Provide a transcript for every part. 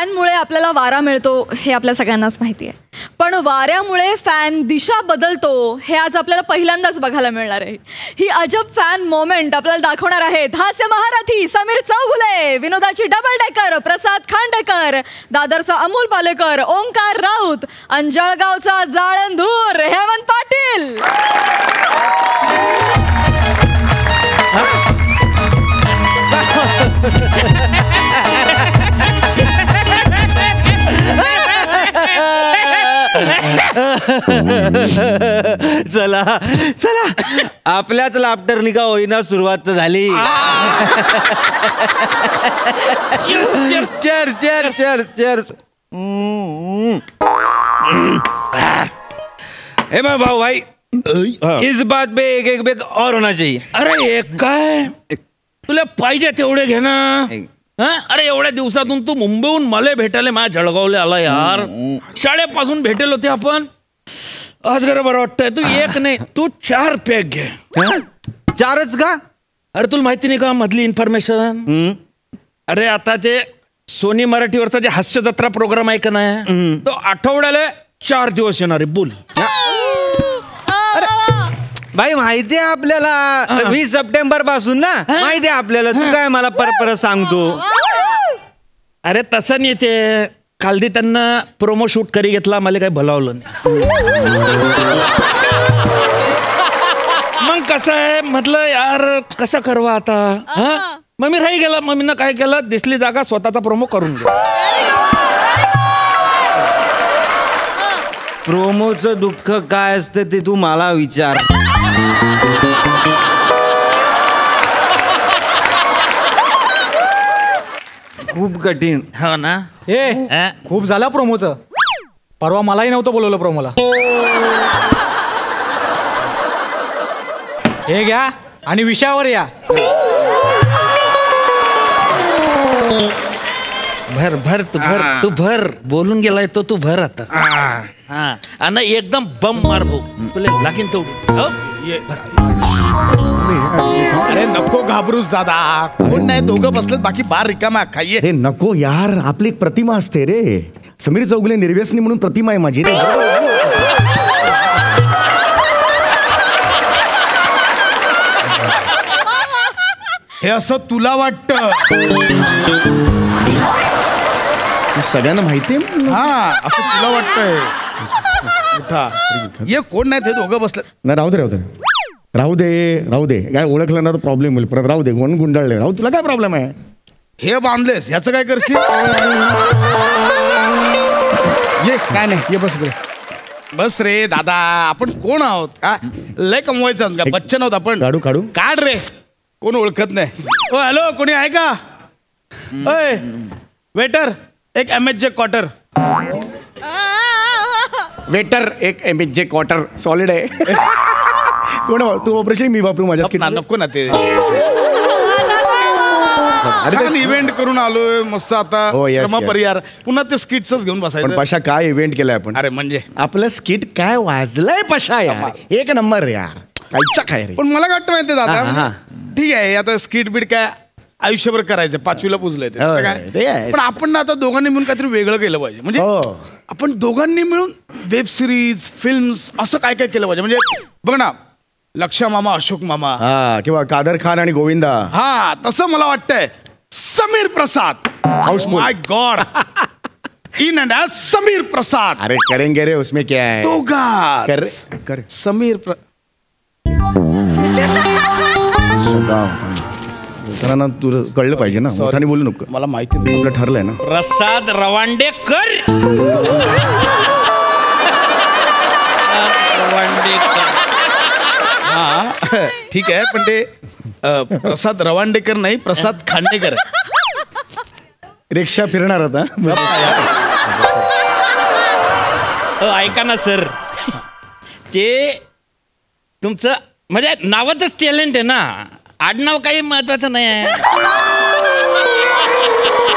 फॅनमुळे आपल्याला वारा मिळतो हे आपल्या सगळ्यांनाच माहिती आहे, पण वाऱ्यामुळे फॅन दिशा बदलतो हे आज आपल्याला पहिल्यांदाच बघायला मिळणार आहे. ही अजब फॅन मोमेंट आपल्याला दाखवणार आहेत हास्य महारथी समीर चौगुले, विनोदाची डबल डेकर प्रसाद खांडेकर, दादरचा अमोल पालेकर, ओंकार राऊत, अंजळगावचा जाळंधूर हेमंत पाटील. चला चला आपल्याच लाफ्टरनी का होईना सुरुवात झाली. Cheers cheers cheers cheers. ए भाऊ भाई इस बात पे एक एक बेग और होना चाहिए. अरे एक काय तुला पाहिजे तेवढे घे ना. अरे एवढ्या दिवसातून तू मुंबईहून मला भेटायला माझ्या जळगावला आला यार. शाळेपासून भेटेल होते आपण. आज जरा बरं वाटतंय. तू एक नाही तू 4 पॅक घे. 4च का? अरे तुला माहिती नाही का मधली इन्फॉर्मेशन. अरे आता ते सोनी मराठीवरचा जे हास्य जत्रा प्रोग्राम आहे का नाही तो आठवड्याला 4 दिवस येणार आहे. बोल भाई माहिती आहे आपल्याला 20 सप्टेंबर पासून ना. माहिती आहे आपल्याला. तू काय मला परत सांगतो. अरे तसं नाही ते कालदी त्यांना प्रोमो शूट करी घेतला मला काही भलावलं नाही. मग कसं आहे म्हटलं यार कसं करवा आता. मग मी राही गेला. मम्मीनं काय केलं दिसली जागा स्वतःचा प्रोमो करून घे. प्रोमोचं दुःख काय असतं ते तू मला विचार. खूप कठीण. हो ना. हे खूप झालं प्रोमोचं. परवा मलाही नव्हतं बोलवलं प्रोमोला. हे घ्या आणि विषयावर या. भर भर तू भर तू भर. बोलून गेलाय तो तू भर आता. हा आणि एकदम बम मार भाऊ. तुला लागेन तेवढी. अरे नको घाबरूस दादा. कोण नाही दोघं बसलेत बाकी बार रिकामा खाइये. हे नको यार आपली एक प्रतिमा असते रे. समीर चौगुले निर्व्यसनी म्हणून प्रतिमा आहे माझी रे. हे असं तुला वाटतं. सगळ्यांना माहिती आहे. हा असं तुला वाटतंय. ये कोण नाही ते दोघं बसलेत. नाही राहू दे राहू दे राहू दे राहू दे. काय ओळखलं ना तर प्रॉब्लेम होईल परत. राहू दे कोण गुंडाळले. राहू तुला काय प्रॉब्लेम आहे. हे बांधलेस ह्याचं काय करशील. ये काय नाही ये बस रे. बस रे दादा आपण कोण आहोत का. लय कमवायचं का बच्चन आहोत आपण. काढू काढू काढ रे. कोण ओळखत नाही. ओ हॅलो कोणी आहे का. अय वेटर एक MHJ क्वार्टर. वेटर एक MHJ क्वार्टर सॉलिड आहे. कोण तू ऑपरेशन मी वापरू माझ्या स्किट. नको ना ते. इव्हेंट करून आलोय मस्त आता. श्रम परिहार पुन्हा ते स्किटच घेऊन बसायचं. पण पशा काय इव्हेंट केलाय आपण. अरे म्हणजे आपलं स्किट काय वाजलंय पशा यार. एक नंबर यार. कायचा काय रे. पण मला काय वाटतं माहितीये दादा ठीक आहे आता स्किट बीट काय आयुष्यभर करायचं 5वीला पुजलंय ते काय. पण आपण ना आता दोघांनी मिळून काहीतरी वेगळं केलं पाहिजे. म्हणजे आपण दोघांनी मिळून वेब सिरीज फिल्म्स असं काय काय केलं पाहिजे. म्हणजे बघ ना लक्षा मामा अशोक मामा किंवा कादर खान आणि गोविंदा. हा तसं मला वाटतंय. Sameer Prasad house full. My God in and as Sameer Prasad. अरे करेंगे रे उसमें क्या है. दोघा कर समीर ना तुला कळलं पाहिजे ना. मोठ्याने बोलू नको. मला माहिती नाही. आपलं ठरलंय ना. प्रसाद रवांडेकर. हा ठीक आहे पण ते प्रसाद रवांडेकर नाही प्रसाद खांडेकर. रिक्षा फिरणार होता. ऐका ना सर ते तुमचं म्हणजे नावातच टॅलेंट आहे ना. आडनाव काही महत्वाचं नाही आहे.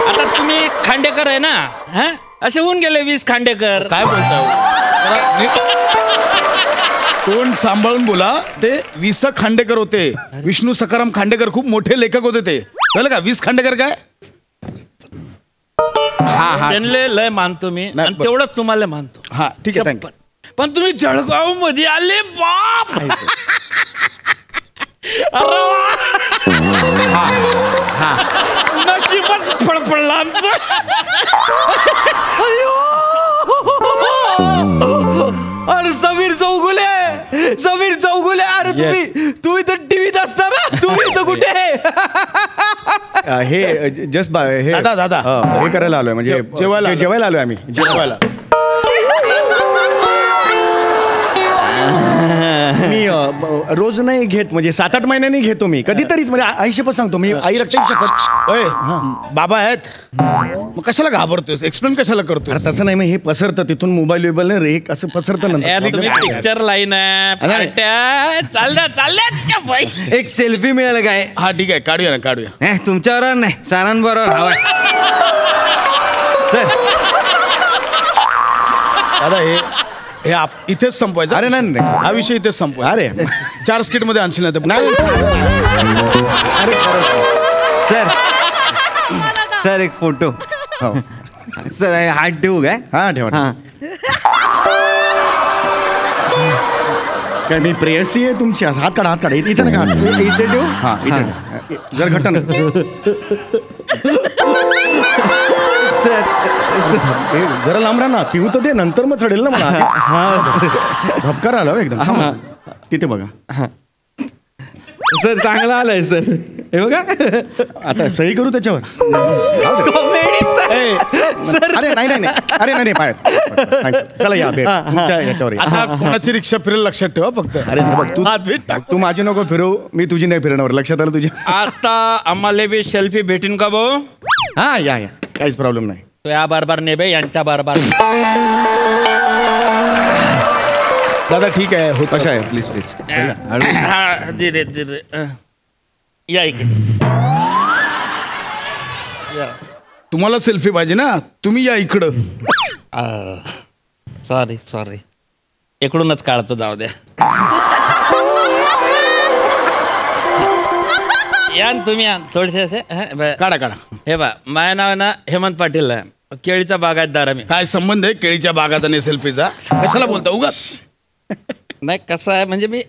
आता तुम्ही खांडेकर आहे ना. हा असे होऊन गेले 20 खांडेकर. काय बोलता. तोंड सांभाळून बोला. ते 20 खांडेकर होते. विष्णू सखाराम खांडेकर खूप मोठे लेखक होते ते. कळलं का. 20 खांडेकर काय हा. त्यांना लय मानतो मी नाही, आणि तेवढंच तुम्हाला मानतो. हा ठीक आहे थँक्यू. पण तुम्ही जळगाव मध्ये आले बाप. नशीबच फळफळलं आमचं. अरे समीर चौगुले अरे तुम्ही तर टीव्हीत असता ना, तुम्ही तर कुठे? हे जस्ट हे दादा. हे करायला आलोय म्हणजे जेवायला आलोय आम्ही जेवायला. मी रोज नाही घेत म्हणजे 7-8 महिन्यांनी घेतो मी कधीतरीच म्हणजे आई शपथ सांगतो मी आई रक्ताची शपथ. ओय बाबा आहेत मग कशाला घाबरतोस, एक्सप्लेन कशाला करतो? अरे तसं नाही मग हे पसरतं तिथून मोबाईल बिबाईल रे असं पसरतं नंतर. पिक्चर लाईन चालल्या बाई. एक सेल्फी मिळेल काय? हा ठीक आहे काढूया. तुमच्याबरोबर नाही, सरांबरोबर हवाय. सर दादा हे इथेच संपवायचं. अरे नाही हा विषय इथेच संपवा. अरे 4 स्किट मध्ये आणशील नाही. सर एक फोटो. सर हात ठेवू काय? हा ठेवा. काय मी प्रेयसी आहे तुमची? हात काढा इथे ना काढ. इथे ठेवू. हा इथे जर घट्ट ना सर जरा लांब राहा ना, पिऊ तर दे नंतर मग चढेल ना मला. भपकार आला एकदम. तिथे बघा सर चांगला आलाय सर. हे बघा आता सही करू त्याच्यावर. अरे नाही पाय. चला या भेट तुमच्या याच्यावर या. आता कोणाची रिक्षा फिरेल लक्षात ठेवा फक्त. अरे बघ तू माझी नको फिरव, मी तुझी नाही फिरणार. लक्षात आलं तुझ्या? आता आम्हाला बी सेल्फी भेटीन का भाऊ? हा या काहीच प्रॉब्लेम नाही. तो या बारबार नेबे यांच्या बारबार. दादा ठीक आहे होत. कशा आहे प्लीज दे या इकडे. तुम्हाला सेल्फी पाहिजे ना, तुम्ही या इकडं. सॉरी इकडूनच काढतो, जाऊ द्या. या तुम्ही थोडेसे असे काढा. हे बा माझं नाव आहे ना हेमंत पाटील आहे. केळीचा बागायतदार आहे मी. काय संबंध आहे केळीच्या बागात आणि सेल्फीचा? कशाला बोलता उगाच? नाही कसं आहे म्हणजे मी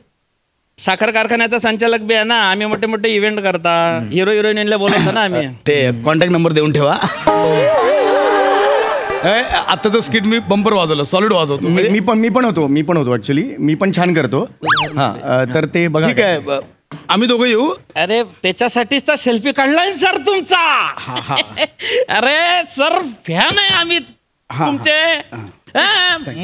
साखर कारखान्याचा संचालक बी आहे ना. आम्ही मोठे मोठे इव्हेंट करता, हिरो हिरोईनला बोलवतो ना आम्ही. ते कॉन्टॅक्ट नंबर देऊन ठेवा. आताचं स्किट मी बंपर वाजवलं, सॉलिड वाजवतो. मी पण होतो ऍक्च्युली. मी पण छान करतो. हा तर ते बघा. ठीक आहे आम्ही दोघं येऊ. अरे त्याच्यासाठीच तर सेल्फी काढलाय सर तुमचा. अरे सर फॅन आहे आम्ही तुमचे.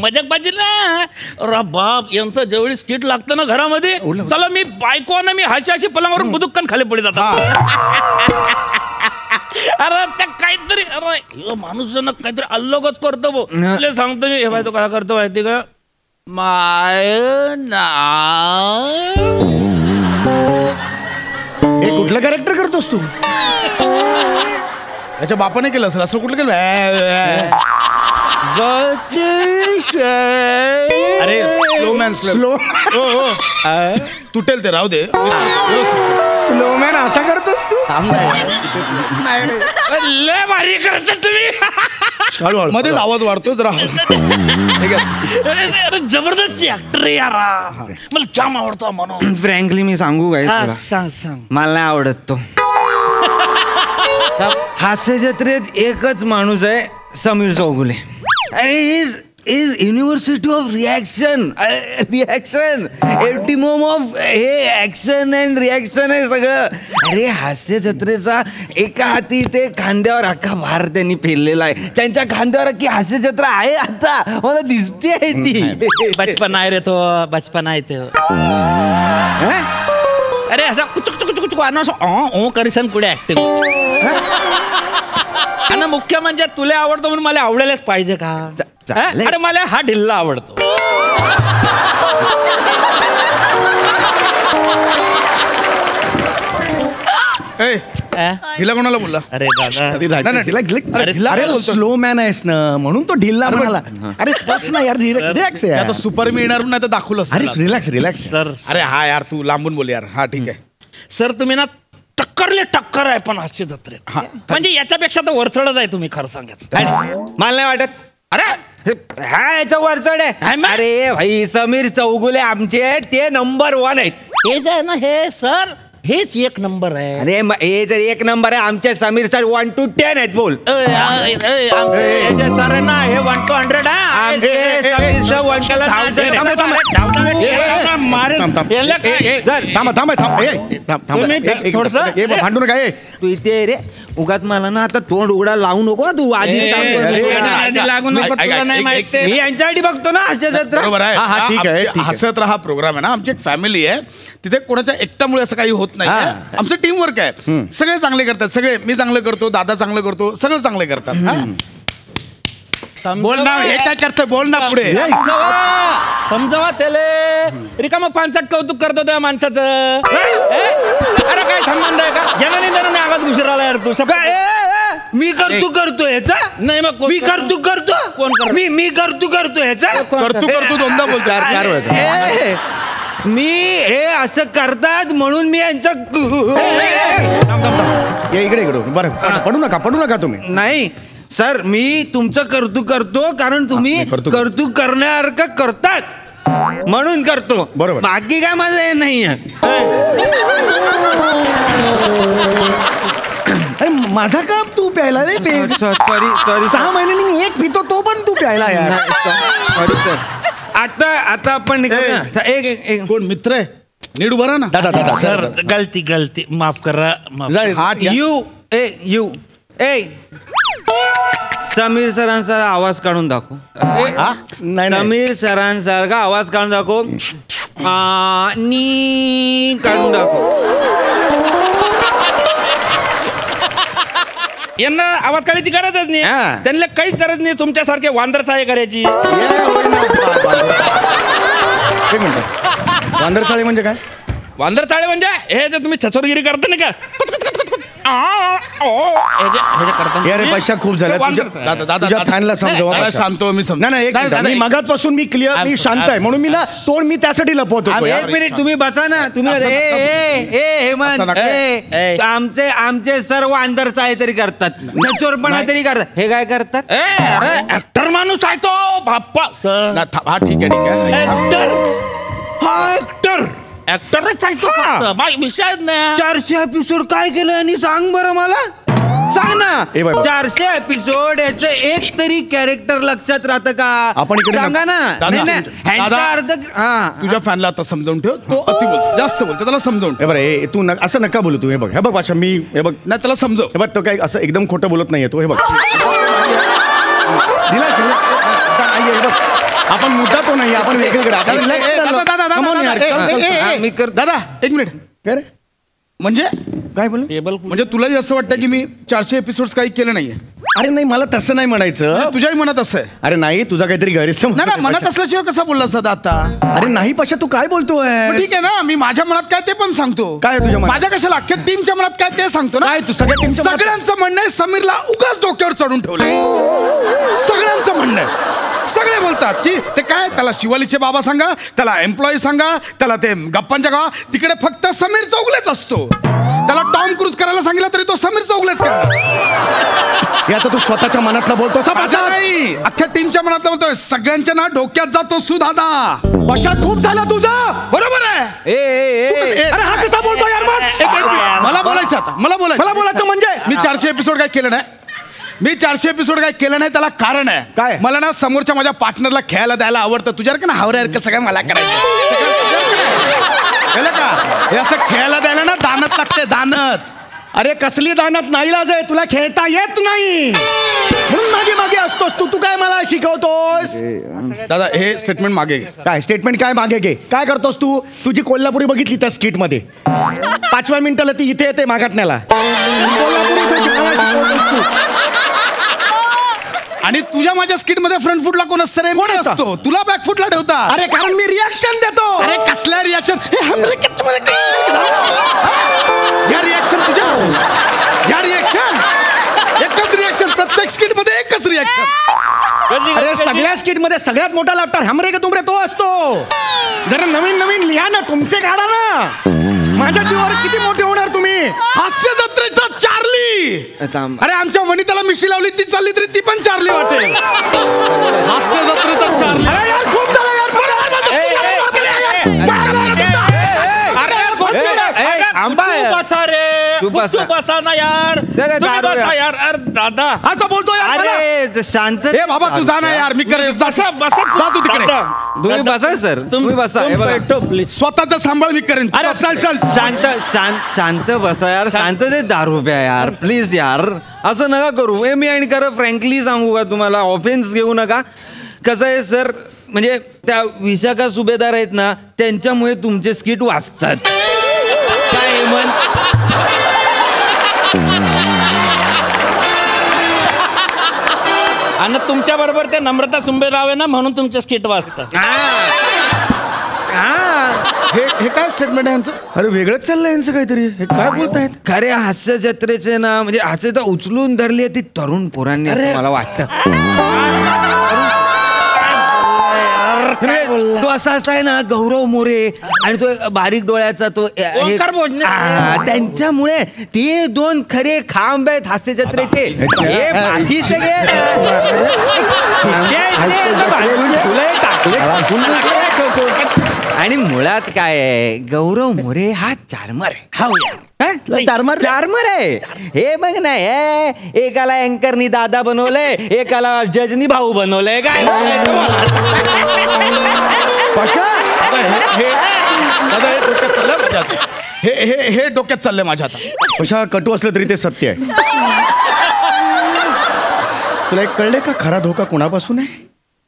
मजाक ना. अरे बाप यांचं जेवढी स्किट लागतं ना घरामध्ये, चला मी बायको ना मी हाशी पलंगावरून बुदुक्कन खाली पडत जातात. अरे त्या काहीतरी अरे माणूस काहीतरी अल्लोगच करतो भाऊ. तुला सांगतो मी. हे बाय तो काय करतो माहिती का? माय कुठलं कॅरेक्टर करतोस तू? त्याच्या बापाने केलं असेल असं. कुठलं केलं? अरे स्लो मॅन स्लो. तुटेल ते, राहू दे. स्लो मॅन असा करतोस तू? लय भारी करता तुम्ही. मध्येच आवाज वाढतो जरा. जबरदस्त ऍक्टर आहे यार. मला जाम आवडतो म्हणून. फ्रँकली मी सांगू काय तुला? सांग. मला नाही आवडत तो. हास्य जत्रेत एकच माणूस आहे, समीर चौगुले. अरे is university of reaction. Epitome of हे ऍक्शन अँड रिॲक्शन आहे सगळं. अरे हास्य जत्रेचा एका हाती ते खांद्यावर अख्खा भार त्यांनी फेरलेला आहे. त्यांच्या खांद्यावर की हास्य जत्रा आहे आता मला दिसते आहे ती. बचपन आहे रे तो, बचपन आहे ते. अरे असं कुचुक असं करिसन पुढे ऍक्टिंग. आणि मुख्य म्हणजे तुला आवडतो म्हणून मला आवडायलाच पाहिजे का? अरे मला हा ढिल्ला आवडतो. हिला कोणाला बोलला? अरे दादा अरे स्लो मॅन आहेस ना म्हणून तो ढिल्ला म्हणाला. अरे बस ना यार, रिलॅक्स आहे. आता सुपर मी येणार नाही तर दाखवलं. अरे रिलॅक्स सर. अरे हा यार तू लांबून बोल यार. हा ठीक आहे सर. तुम्ही ना टक्क टक्कर आहे पण हास्य जत्रेत. म्हणजे याच्यापेक्षा तर वरचढच आहे तुम्ही खरं सांगायचं. मला नाही वाटत. अरे हा याचा वरचढ काय आहे. मग? अरे भाई समीर चौगुले आमचे ते नंबर 1 आहेत. हे जे आहे ना हे सर हेच एक नंबर आहे. अरे हे जर 1 नंबर आहे आमचे समीर सर 1 to 10 आहेत. बोल आमचे सर आहे ना हे 1 to 100 आमचे समीर सर 1 to 1000 भांडू नका. तू इथे रे उगाच मला ना आता तोंड उघडा लावू नको ना तू. आधी लागू नको तुला नाही माहिती. मी यांच्यासाठी बघतो ना हास्य जत्रा. बरोबर आहे. हा, ठीक आहे, ठीक आहे. हसत राहा प्रोग्राम आहे ना. आमची एक फॅमिली आहे. तिथे कोणाच्या एकट्यामुळे असं काही होत नाही. आमचं टीम वर्क आहे. सगळे चांगले करतात. सगळे मी चांगलं करतो, दादा चांगलं करतो, सगळं चांगले करतात. बोल ना हे काय करतोय बोल ना पुढे. समजावा त्याले रिकामं पानसट कौतुक करतो त्या माणसाचं. अरे काय संबंध आहे का? ज्याने आवाज घुसर आला यार तू. मी करतो ह्याचा नाही मग मी करतो कोण करतो? मी करतो ह्याचा करतो दोनदा बोलतो. 4 वेळा. मी हे असं करतात म्हणून मी यांचं इकडे बरं पडू नका तुम्ही. नाही सर मी तुमचं करतो कारण तुम्ही करतू करण्यासारखं करतात म्हणून करतो. बरोबर. बाकी काय माझं हे नाही. अरे माझा कप तू प्यायला रे. सॉरी 6 महिन्यांनी मी एक पितो तो पण तू प्यायला यार. Sorry sir. आता आपण एक कोण मित्र आहे नीट उभा राहा ना. दादा सर गलती माफ करा. यू समीर सरांसारखा आवाज काढून दाखव. नाही समीर सरांसारखा आवाज काढून दाखव. नी काढून दाखव. यांना आवाज काढायची गरजच नाही. त्यांना काहीच गरज नाही तुमच्यासारखे वांदर चाळे करायची. वांदर चाळे म्हणजे काय? वांदर चाळे म्हणजे हे जे तुम्ही छचोरगिरी करता ना का अरे पैसा खूप झाला. तुझ्या फॅनला समजवा. सांगतो मी नाही मगातपासून मी क्लिअर मी शांत आहे म्हणून मी तोंड मी त्यासाठी लपवतो. एक मिनिट तुम्ही बसा ना. तुम्ही हेमंत आमचे सर्व आंदर चाळे तरी करतात. चोरपणा तरी करतात. हे काय करतात? ऍक्टर माणूस आहे तो बाप्पा सर. हा ठीक आहे ऍक्टरच आहे तो. विषयच नाही. 400 एपिसोड काय केलं आणि सांग बरं मला. सांग ना. 400 एपिसोड याचं एक तरी कॅरेक्टर लक्षात राहतं का? आपण इकडे सांगा ना. तुझ्या फॅनला आता समजावून ठेव. तो अति बोलतो जास्त बोलतो त्याला समजावून ठेव. बरं तू असं नका बोलू. तू हे बघ भाषा मी हे बघ नाही त्याला समजव. हे बघ तो काय असं एकदम खोटं बोलत नाहीये तो. हे बघ आपण मुद्दा तो नाही आपण वेगवेगळे. दादा एक मिनिट काय रे म्हणजे काय बोल टेबल म्हणजे तुलाही असं वाटतं की मी 400 एपिसोड काही केलं नाहीये. अरे नाही मला तसं नाही म्हणायचं. तुझ्याही मनात असं आहे. अरे नाही तुझा काहीतरी गैरसमज. नाही मनात असल्याशिवाय कसा बोलला सदा आता. अरे नाही पशा तू काय बोलतोय. ठीक आहे ना मी माझ्या मनात काय ते पण सांगतो. काय तुझ्या मनात? माझ्या कशाला अख्ख्या टीमच्या मनात काय ते सांगतो ना. काय तू सगळ्यांचं म्हणणं आहे समीरला उगाच डोक्यावर चढून ठेवलंय. सगळ्यांचं म्हणणं आहे. सगळे बोलतात की ते काय त्याला शिवालीचे बाबा सांगा त्याला एम्प्लॉई सांगा त्याला ते गप्पांच्या गावा तिकडे फक्त समीर चौगलेच असतो. त्याला टॉम क्रूज करायला सांगितलं तरी तो समीर चौगलेच करतो. आता तू स्वतःच्या मनातला बोलतो नाही अख्ख्या टीमच्या मनातला बोलतोय. सगळ्यांच्या ना डोक्यात जातो सुदादा. पशा खूप झाला तुझा. बरोबर आहे. अरे हा कसा बोलतो यार. मला बोलायचं आता मला बोलायचं म्हणजे मी 400 एपिसोड काय केलं नाही. मी 400 एपिसोड काय केलं नाही त्याला कारण आहे. काय? मला ना समोरच्या माझ्या पार्टनरला खेळायला द्यायला आवडतं. तुझ्यासारखं ना हावऱ्यासारखं सगळं मला करायचं का. हे असं खेळायला द्यायला ना दानत लागते दानत. अरे कसली दानत नाही लाज आहे. तुला खेळता येत नाही म्हणून मागे मागे असतोस तू. तू काय मला शिकवतोस. दादा हे स्टेटमेंट मागे घे. काय स्टेटमेंट काय मागे घे. काय करतोस तू. तुझी कोल्हापुरी बघितली त्या स्किट मध्ये 5व्या मिनिटाला ती इथे येते मागाटण्याला. आणि तुझ्या माझ्या स्किट मध्ये फ्रंट फुटला कोण असतं. कोण असतो. तुला बॅक फुटला ठेवता. अरे कारण मी रिॲक्शन देतो. अरे कसल्या रिॲक्शन. या रिॲक्शन तुझ्या या रिॲक्शन एकच रिॲक्शन प्रत्येक स्किट मध्ये एकच रिॲक्शन. अरे सगळ्या स्किट मध्ये सगळ्यात मोठा लाफ्टर हमरे का तुमरे तो असतो. जरा नवीन नवीन लिहा ना तुमचे काढा ना. माझ्या जीवावर किती मोठे होणार तुम्ही. हास्य थांब. अरे आमच्या वनिताला मिशी लावली ती चालली तरी ती पण चार्ली वाटेल. हास्य जत्रेचा चार्ली. अरे यार, खूप झालं यार. बसा ना यार. यार अरे दादा असं बोलतो यार. अरे शांत. ए बाबा तू जा ना यार. मी करेल. बसा बसा जा तू तिकडे. तुम्ही बसा सर. तुम्ही बसा. हे बघा. स्वतःचा सांभाळ मी करेन. अरे चल चल. शांत बसा यार. शांततेत दारू प्या यार प्लीज यार. असं नका करू. मी आणि खरं फ्रँकली सांगू का तुम्हाला, ऑफेन्स घेऊ नका. कसं आहे सर, म्हणजे त्या विशाखा सुभेदार आहेत ना, त्यांच्यामुळे तुमचे स्किट वाचतात. काय म्हण. आणि तुमच्या बरोबर ते नम्रता सुंबेराव आहे ना, म्हणून तुमचे स्किट वाचतात. हे काय स्टेटमेंट आहे यांचं? अरे वेगळंच चाललंय यांचं काहीतरी. हे काय बोलतायत? खऱ्या हास्य जत्रेचे ना, म्हणजे हास्य तर उचलून धरली ती तरुण पोरांनी असं मला वाटतं. तो असा आहे ना, गौरव मोरे आणि तो बारीक डोळ्याचा तो ओंकार भोजने. त्यांच्यामुळे ते दोन खरे खांब आहेत हास्य जत्रेचे. हे बाकी सगळे आणि मुळात काय आहे, गौरव मोरे हा चार्मर आहे. चार्मर आहे. हे बघ ना, एकाला अँकरनी दादा बनवलंय, एकाला जजनी भाऊ बनवलंय. काय हे डोक्यात चाललंय माझ्या आता. कशा कटू असलं तरी ते सत्य आहे. तुला एक कळलंय का खरा धोका कोणापासून आहे?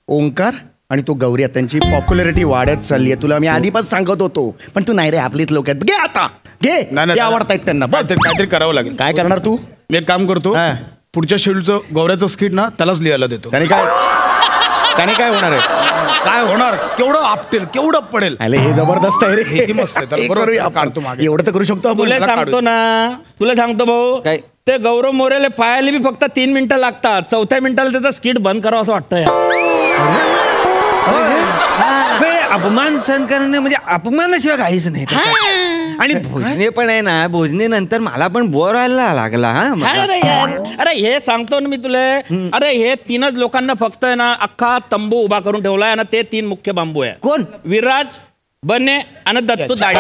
ओंकार आणि तो गौरी. त्यांची पॉप्युलॅरिटी वाढत चालली आहे. तुला मी आधीपासून सांगत होतो, पण तू नाही रे, आपलीच लोक आहेत. घे आता घे. नाही आवडतायत त्यांना. काहीतरी करावं लागेल. काय करणार तू? मी एक काम करतो, पुढच्या शेड्यूलचं गौऱ्याचं स्किट ना त्यालाच लिहायला देतो. त्याने काय होणार आहे? काय होणार? केवढं आपटेल, केवढं पडेल. अरे हे जबरदस्त आहे रे. हे मस्त आहे. त्याला बरोबर काढतो मागे. एवढं तर करू शकतो आपण. तुला सांगतो भाऊ, काय? ते गौरव मोरेले पाहायला बी फक्त 3 मिनिटं लागतात. 4थ्या मिनिटाला त्याचा स्किट बंद करावं असं वाटतं. अपमान सहन करणं म्हणजे अपमानाशिवाय काहीच नाही. आणि भोजने पण आहे ना, भोजनेनंतर मला पण बोर व्हायला लागला. अरे यार, अरे हे सांगतो ना मी तुला. अरे हे 3च लोकांना फक्त आहे ना अख्खा तंबू उभा करून ठेवलाय आणि ते 3 मुख्य बांबू आहे. कोण? विराज, बने आणि दत्तू दाढी.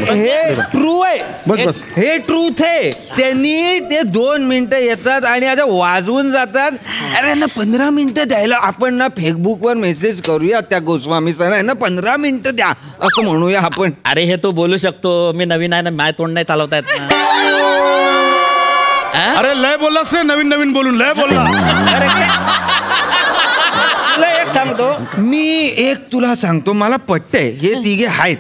हे ट्रू आहे. बस. हे ट्रूथ आहे. त्यांनी ते 2 मिनिटं येतात आणि आता वाजवून जातात. अरे यांना 15 मिनिटं द्यायला आपण ना फेसबुकवर मेसेज करूया त्या गोस्वामी सर, यांना 15 मिनिटं द्या असं म्हणूया आपण. अरे हे तू बोलू शकतो. मी नवीन आहे ना, माय तोंड नाही चालवता येत ना. अरे लय बोललास रे, नवीन बोलून लय बोलला. तुला एक सांगतो, मी एक तुला सांगतो, मला पटतंय हे तिघे आहेत.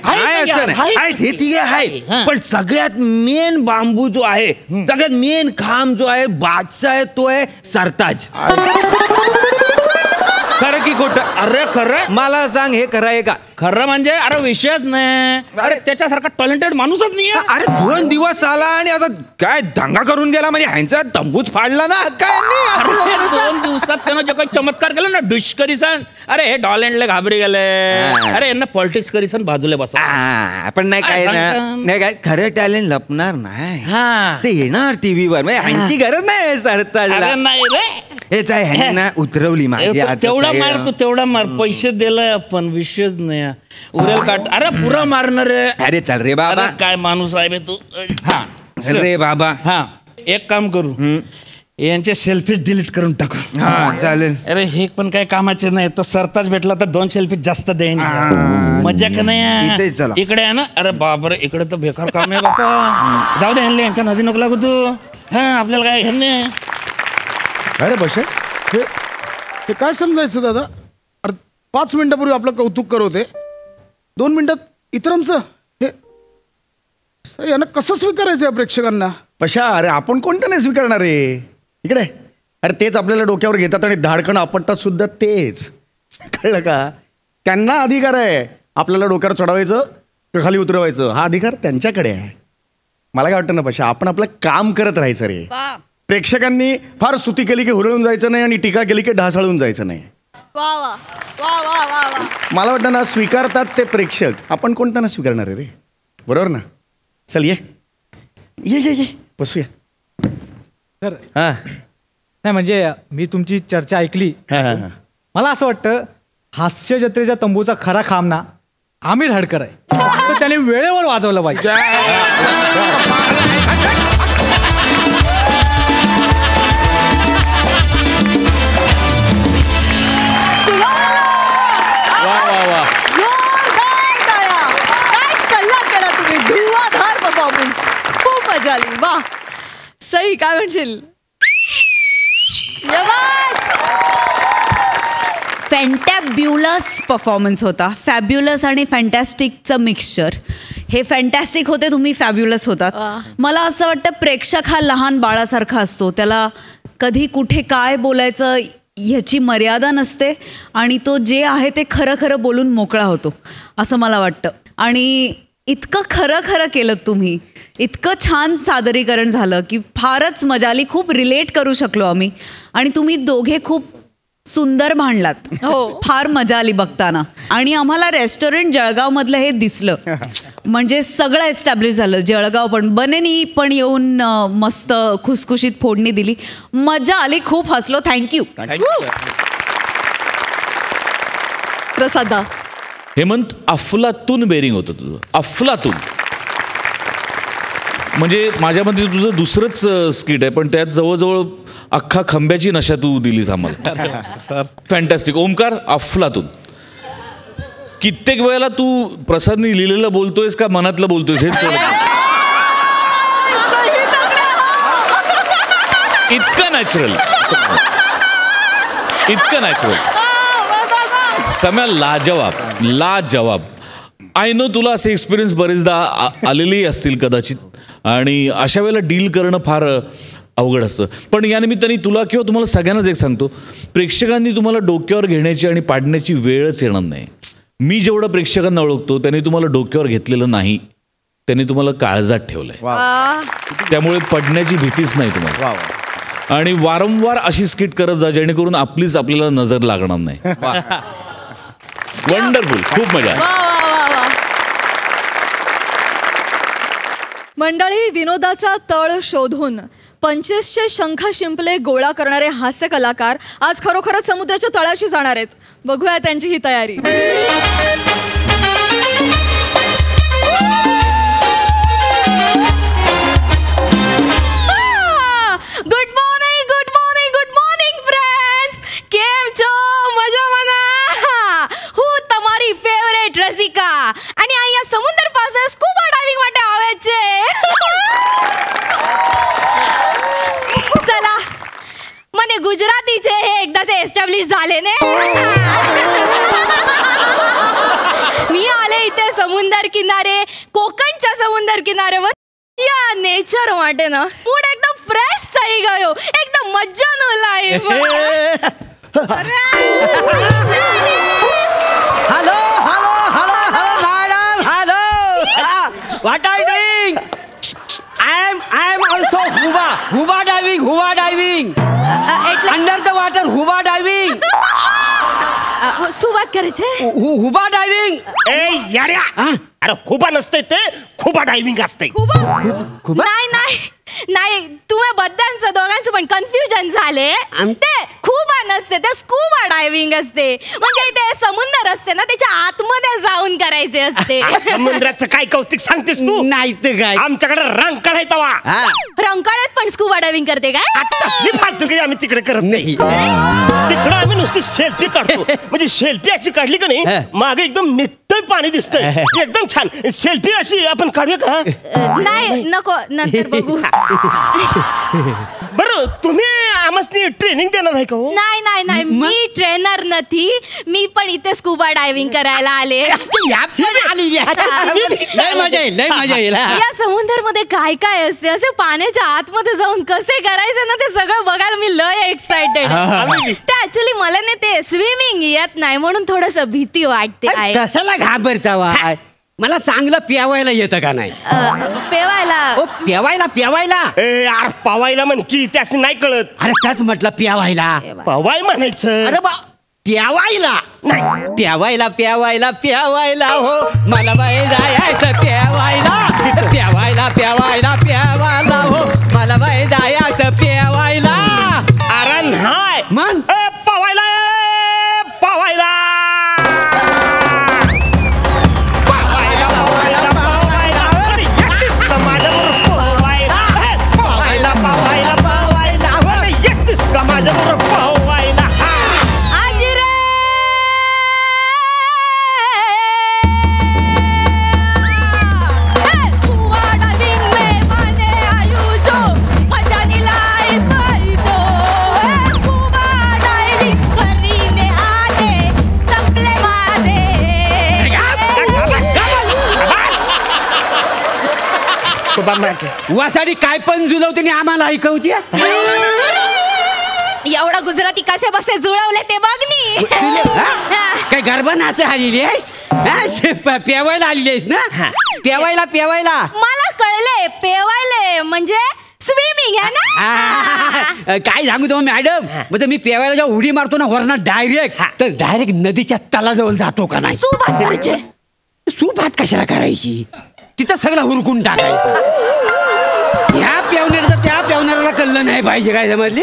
हे तिघे आहेत. पण सगळ्यात मेन बांबू जो आहे, सगळ्यात मेन खांब जो आहे, बादशाह आहे, तो आहे सरताज. खरं की खोटं? अरे खरं मला सांग, हे खरं आहे का? खरं म्हणजे अरे विषयच नाही. अरे त्याच्यासारखा टॅलेंटेड माणूसच नाही. अरे 2 दिवस आला आणि असं काय दंगा करून गेला, म्हणजे ह्यांचा तंबूच फाडला ना. काय 2 दिवसात त्यानं जे काही चमत्कार केला ना, डिश करीसन. अरे हे डॉलँडले घाबरी गेले. अरे यांना पॉलिटिक्स करीसन बाजूला बसा. पण नाही काय ना, नाही काय खरं टॅलेंट लपणार नाही. ते येणार टीव्हीवर. ह्यांची गरज नाही सरताजला. नाही रे, हेच आहे, ह्यांनी ना उतरवली माझी. तेवढा मार तू, तेवढा मार. पैसे दिलाय आपण, विषयच नाही. उरेल काट. अरे पुरा मारणार रे. अरे चल रे बाबा, काय माणूस आहे बे तू. हा रे बाबा. हा एक काम करू, यांचे सेल्फीज डिलीट करून टाकू. हा चालेल. अरे हे पण काय कामाचे नाही. तो सरताज भेटला तर 2 सेल्फी जास्त देईन. मजा का नाही. इकडे आहे ना. अरे बापरे, इकडे तर बेकार काम आहे बापा. जाऊ दे, ह्यांना यांच्या नदी नको लागू तू. हा आपल्याला काय ह्यांनी. अरे बशे, हे काय समजायचं दादा? अरे 5 मिनिटापूर्वी आपलं कौतुक करवते, 2 मिनिटात इतरांचं. हे यांना कसं स्वीकारायचं या प्रेक्षकांना? पशा, अरे आपण कोणतं नाही स्वीकारणार रे. इकडे अरे तेच आपल्याला डोक्यावर घेतात आणि धाडकण आपटतात सुद्धा तेच. कळलं का? त्यांना अधिकार आहे आपल्याला डोक्यावर चढवायचं का खाली उतरवायचं. हा अधिकार त्यांच्याकडे आहे. मला काय वाटतं ना पशा, आपण आपलं काम करत राहायचं रे. प्रेक्षकांनी फार स्तुती केली की हुरळून जायचं नाही आणि टीका केली की ढासळून जायचं नाही. वा वा वा वा वा वा. मला वाटतं ना स्वीकारतात ते प्रेक्षक, आपण कोणता ना स्वीकारणार आहे रे, बरोबर ना? चल ये ये ये ये बसूया. तर हां नाही म्हणजे मी तुमची चर्चा ऐकली. हां हां हां. मला असं वाटतं हास्य जत्रेच्या तंबूचा खरा खाम ना आमिर हडकर आहे. तर त्याने वेळेवर वाजवलं पाहिजे. वा वा वा. जोरदार टाळ्या. काय कल्ला केला तुम्ही, धुवाधार परफॉर्मन्स, खूप मजा आली. वा सई, काय म्हणशील? फॅन्टॅब्युलस परफॉर्मन्स होता. फॅब्युलस आणि फॅन्टॅस्टिकचं मिक्सचर. हे फॅन्टॅस्टिक होते, तुम्ही फॅब्युलस होतात. मला असं वाटतं प्रेक्षक हा लहान बाळासारखा असतो, त्याला कधी कुठे काय बोलायचं ह्याची मर्यादा नसते आणि तो जे आहे ते खरं खरं बोलून मोकळा होतो असं मला वाटतं. आणि इतकं खरं खरं केलं तुम्ही, इतकं छान सादरीकरण झालं की फारच मजा आली. खूप रिलेट करू शकलो आम्ही आणि तुम्ही दोघे खूप सुंदर भांडलात. हो. फार मजा आली बघताना. आणि आम्हाला रेस्टॉरंट जळगावमधलं हे दिसलं म्हणजे सगळं एस्टॅब्लिश झालं. जळगाव पण बनेनी पण येऊन मस्त खुसखुशीत फोडणी दिली. मजा आली, खूप हसलो. थँक्यू. प्रसादा. हेमंत, अफलातून बेरिंग होतं तुझं, अफलातून. म्हणजे माझ्या मते तुझं दुसरंच स्किट आहे, पण त्यात जवळजवळ अख्खा खंब्याची नशा तू दिलीस आम्हाला. फॅन्टॅस्टिक. ओमकार, अफलातून. कित्येक वेळेला तू प्रसादनी लिहिलेलं बोलतोयस का मनातलं बोलतोयस हेच कळत नाही. इतकं नॅचरल, इतकं नॅचरल. सम्या, लाजवाब, लाजवाब. आय नो तुला असे एक्सपिरियन्स बरेचदा आलेलेही असतील कदाचित, आणि अशा वेळेला डील करणं फार अवघड असतं. पण या निमित्ताने तुला किंवा तुम्हाला सगळ्यांनाच एक सांगतो, प्रेक्षकांनी तुम्हाला डोक्यावर घेण्याची आणि पाडण्याची वेळच येणार नाही. मी जेवढं प्रेक्षकांना ओळखतो त्यांनी तुम्हाला डोक्यावर घेतलेलं नाही, त्यांनी तुम्हाला काळजात ठेवलंय. त्यामुळे पडण्याची भीतीच नाही तुम्हाला. आणि वारंवार अशी स्किट करत जा जेणेकरून आपलीच आपल्याला नजर लागणार नाही. वंडरफुल, खूप मजा. मंडळी, विनोदाचा तळ शोधून 2500 शंख शिंपले गोळा करणारे हास्य कलाकार आज खरोखरच समुद्राच्या तळाशी जाणार आहेत. बघूया त्यांची ही तयारी. Good morning, good morning, good morning friends. केम છો? મજામાં? હું તમારી ફેવરેટ રસિકા અને અહીંયા સમુદ્ર પાસે સ્કૂબા ડાઇવિંગ માટે આવે છે. चला, મને ગુજરાતી છે हे एकदाच एस्टॅब्लिश झाले ने. मी आले इथे समुद्र किनारे, कोकणच्या समुद्र किनाऱ्यावर या नेचर માટે ना मूड एकदम फ्रेश થઈ ગયો. एकदम મજાનો life. Hello, hello, hello, hello, madam, hello. What are you doing? I am also scuba diving. એટલે Under the water, scuba diving. શું વાત કરે છે? Scuba diving. ए याड्या, अरे खुबा नसते ते खुबा डायव्हिंग असते. नाही नाही नाही, तुम्ही बद्दांचं दोघांचं पण कन्फ्युजन झाले. ते खुबा नसते, ते स्कूबा डायव्हिंग असते. म्हणजे ते समुद्र असते ना, त्याच्या आतमध्ये जाऊन करायचे असते. समुद्राचं काय कौतिक सांगतेस तू? नाही तर काय, आमच्याकडे रंग काढायचा वा. रंकाळ्यात पण स्कूबा डायव्हिंग करते काय? तसली फालतुगिरी आम्ही तिकडे करत नाही. तिकडे आम्ही नुसती सेल्फी काढतो. म्हणजे सेल्फी अशी काढली का नाही, मागे एकदम नितळ पाणी दिसतंय, एकदम छान. सेल्फी अशी आपण काढूया का? नाही, नको, नंतर बघू. बरं, तुम्ही आम्हाला ट्रेनिंग देणार आहे का? नाही नाही नाही, मी ट्रेनर नाही, मी पण इथे स्कूबा डायव्हिंग करायला आले. लय मजा येईल. या समुद्रामध्ये काय काय असते, असे पाण्याच्या आतमध्ये जाऊन कसे करायचे ना, ते सगळं बघायला मी लय एक्साइटेड. ते ऍक्च्युली मला नाही ते स्विमिंग येत नाही, म्हणून थोडस भीती वाटते. कशाला घाबरता वा? मला चांगलं प्यावायला येतं का नाही? पेवायला प्यावायला ए यार, पवायला म्हण की त्याच नाही कळत. अरे त्याच म्हटलं प्यावायला. पवाय म्हणायचं. अरे बा, प्यावायला नाही, प्यावायला प्यावायला प्यावायला हो मला बाई जायचं प्यावायला, प्यावायला प्यावायला प्यावायला हो मला बाई जायचं प्यावायला. अरे नाही मग पवायला पवायला पवायला पवायला पवायला अरे एकटीच का माझ्याबरोबर पवायला पवायला पवायला पवायला अरे एकटीच का माझ्याबरोबर पवायला. आजी रे सुवा डायविंग में माने आयुजो मजा दिलाई पाहिजो सुवा डायविंग करीने आले संपले माझे. वासाडी काय पण जुलवते आणि आम्हाला ऐकवते. एवढा गुजराती कसे बसे जुळवले ते बघनी. काय गरबा नाच आलेली आहेस, पेवायला आलेली आहेस ना, पेवायला पेवायला. मला कळले पेवायले म्हणजे स्विमिंग आहे ना. काय सांगू तुम्ही मॅडम, म्हणजे मी पेवायला जेव्हा उडी मारतो ना वरनं डायरेक्ट नदीच्या तलाजवळ जातो का नाही. सुभात घरचे सुभात कशाला करायची, तिथं सगळं हुरकून टाकायचं. ह्या पेवण्याचा त्या पेवणाऱ्याला कळलं नाही पाहिजे, काय समजले.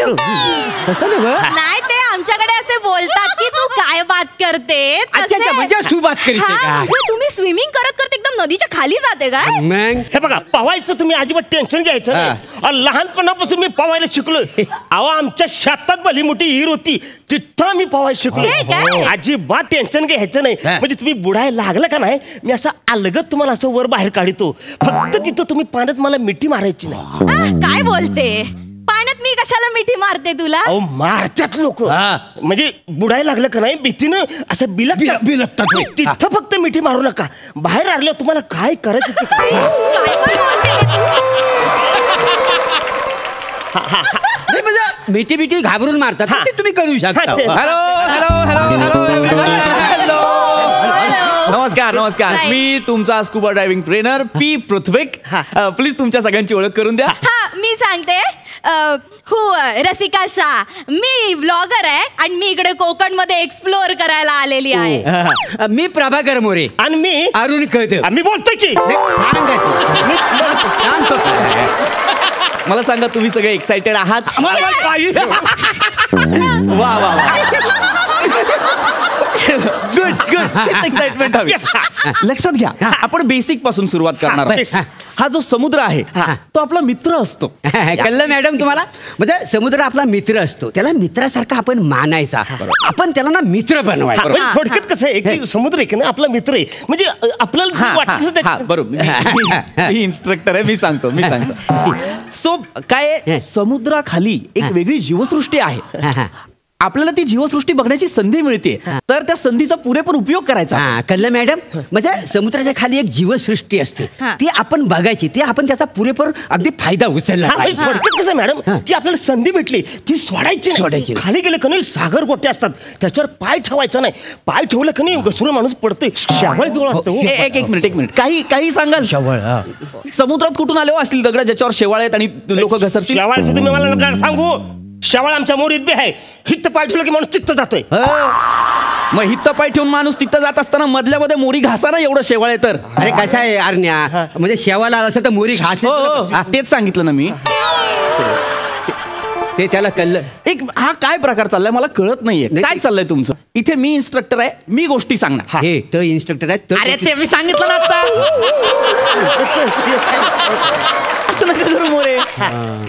तसं ना नाही, ते आमच्याकडे असे बोलतात की तू काय बात करते. अच्छा, म्हणजे सुबात करते का? म्हणजे तुम्ही स्विमिंग करत करत एकदम नदीच्या खाली जाते काय. मग हे बघा पवायचं तुम्ही अजिबात टेन्शन घ्यायचं नाही. अहो, लहानपणापासून मी पवायला शिकलोय. अहो आमच्या शेतात भली मोठी हिर होती, तिथं मी पवायला हे काय? शिकलो. अजिबात टेन्शन घ्यायचं नाही. म्हणजे तुम्ही बुडायला लागलं का नाही, मी असं अलगत तुम्हाला असं वर बाहेर काढतो. फक्त तिथं तुम्ही पाण्यात मला मिठी मारायची नाही. काय बोलते, पाण्यात मी कशाला मिठी मारते तुला. अहो मारतात लोक, म्हणजे बुडायला लागलं का नाही भीतीनं असं बिलकतात. तिथं फक्त मिठी मारू नका, बाहेर आल्यावर तुम्हाला काय करायचं ते करा. काय पण बोलते तू. मिठी मिठी घाबरून मारतात, ते तुम्ही करू शकता. हॅलो हॅलो हॅलो हॅलो नमस्कार नमस्कार. नाही. मी तुमचा स्कुबा ड्रायव्हिंग ट्रेनर पी पृथ्वीक. प्लीज तुमच्या सगळ्यांची ओळख करून द्या. हा, मी सांगते. रसिका शाह, मी ब्लॉगर आहे आणि मी इकडे कोकण मध्ये एक्सप्लोअर करायला आलेली आहे. मी प्रभाकर मोरे आणि मी अरुण कदम. आम्ही बोलतोय की मला सांगा, तुम्ही सगळे एक्साइटेड आहात? वा वा गुड गुड. एक्साइटमेंट हवी. लक्षात घ्या, आपण बेसिक पासून सुरुवात करणार आहोत. हा जो समुद्र आहे तो आपला मित्र असतो. कळलं मॅडम तुम्हाला, म्हणजे समुद्र आपला मित्र असतो, त्याला मित्रासारखा आपण मानायचा, आपण त्याला ना मित्र बनवायचा. म्हणजे थोडक्यात कसं आहे की समुद्र आहे की नाही आपला मित्र आहे, म्हणजे आपल्याला वाटतं. बरोबर, मी इन्स्ट्रक्टर आहे, मी सांगतो. सो काय, समुद्राखाली एक वेगळी जीवसृष्टी आहे. आपल्याला ती जीवसृष्टी बघण्याची संधी मिळते, तर त्या संधीचा पुरेपूर उपयोग करायचा. कळलं मॅडम, म्हणजे समुद्राच्या खाली एक जीवसृष्टी असते, ती आपण बघायची, ती आपण त्याचा पुरेपूर अगदी फायदा उचलला पाहिजे. थोडक्यात कसं मॅडम की आपल्याला संधी भेटली ती सोडायची नाही. खाली गेले का नाही सागर गोटे असतात, त्याच्यावर पाय ठेवायचा नाही. पाय ठेवलं का नाही घसरून माणूस पडते. शेवळ पिवळ असतं. एक मिनिट काही सांगाल. शेवळ समुद्रात कुठून आले असतील दगड ज्याच्यावर शेवाळ आहेत आणि लोक घसरतील? शेवाळचं तुम्ही मला नका सांगू. शेवाळ आमच्या मोरीत बी आहे. हित पाय ठेवलं की माणूस चित्त जातोय. मग हित्त पाय ठेवून माणूस तिथं जात असताना मधल्यामध्ये मोरी घासा ना, एवढं शेवाळ आहे तर. अरे कसा आहे अरण्या, म्हणजे शेवाला असं तर मोरी घास. तेच सांगितलं ना मी. ते त्याला कळलं. हा काय प्रकार चाललाय मला कळत नाहीये. काय चाललंय तुमचं? इथे मी इन्स्ट्रक्टर आहे, मी गोष्टी सांगणार. हे तो इन्स्ट्रक्टर आहे. अरे ते मी सांगितलं ना आता. असं नका करू मोरे,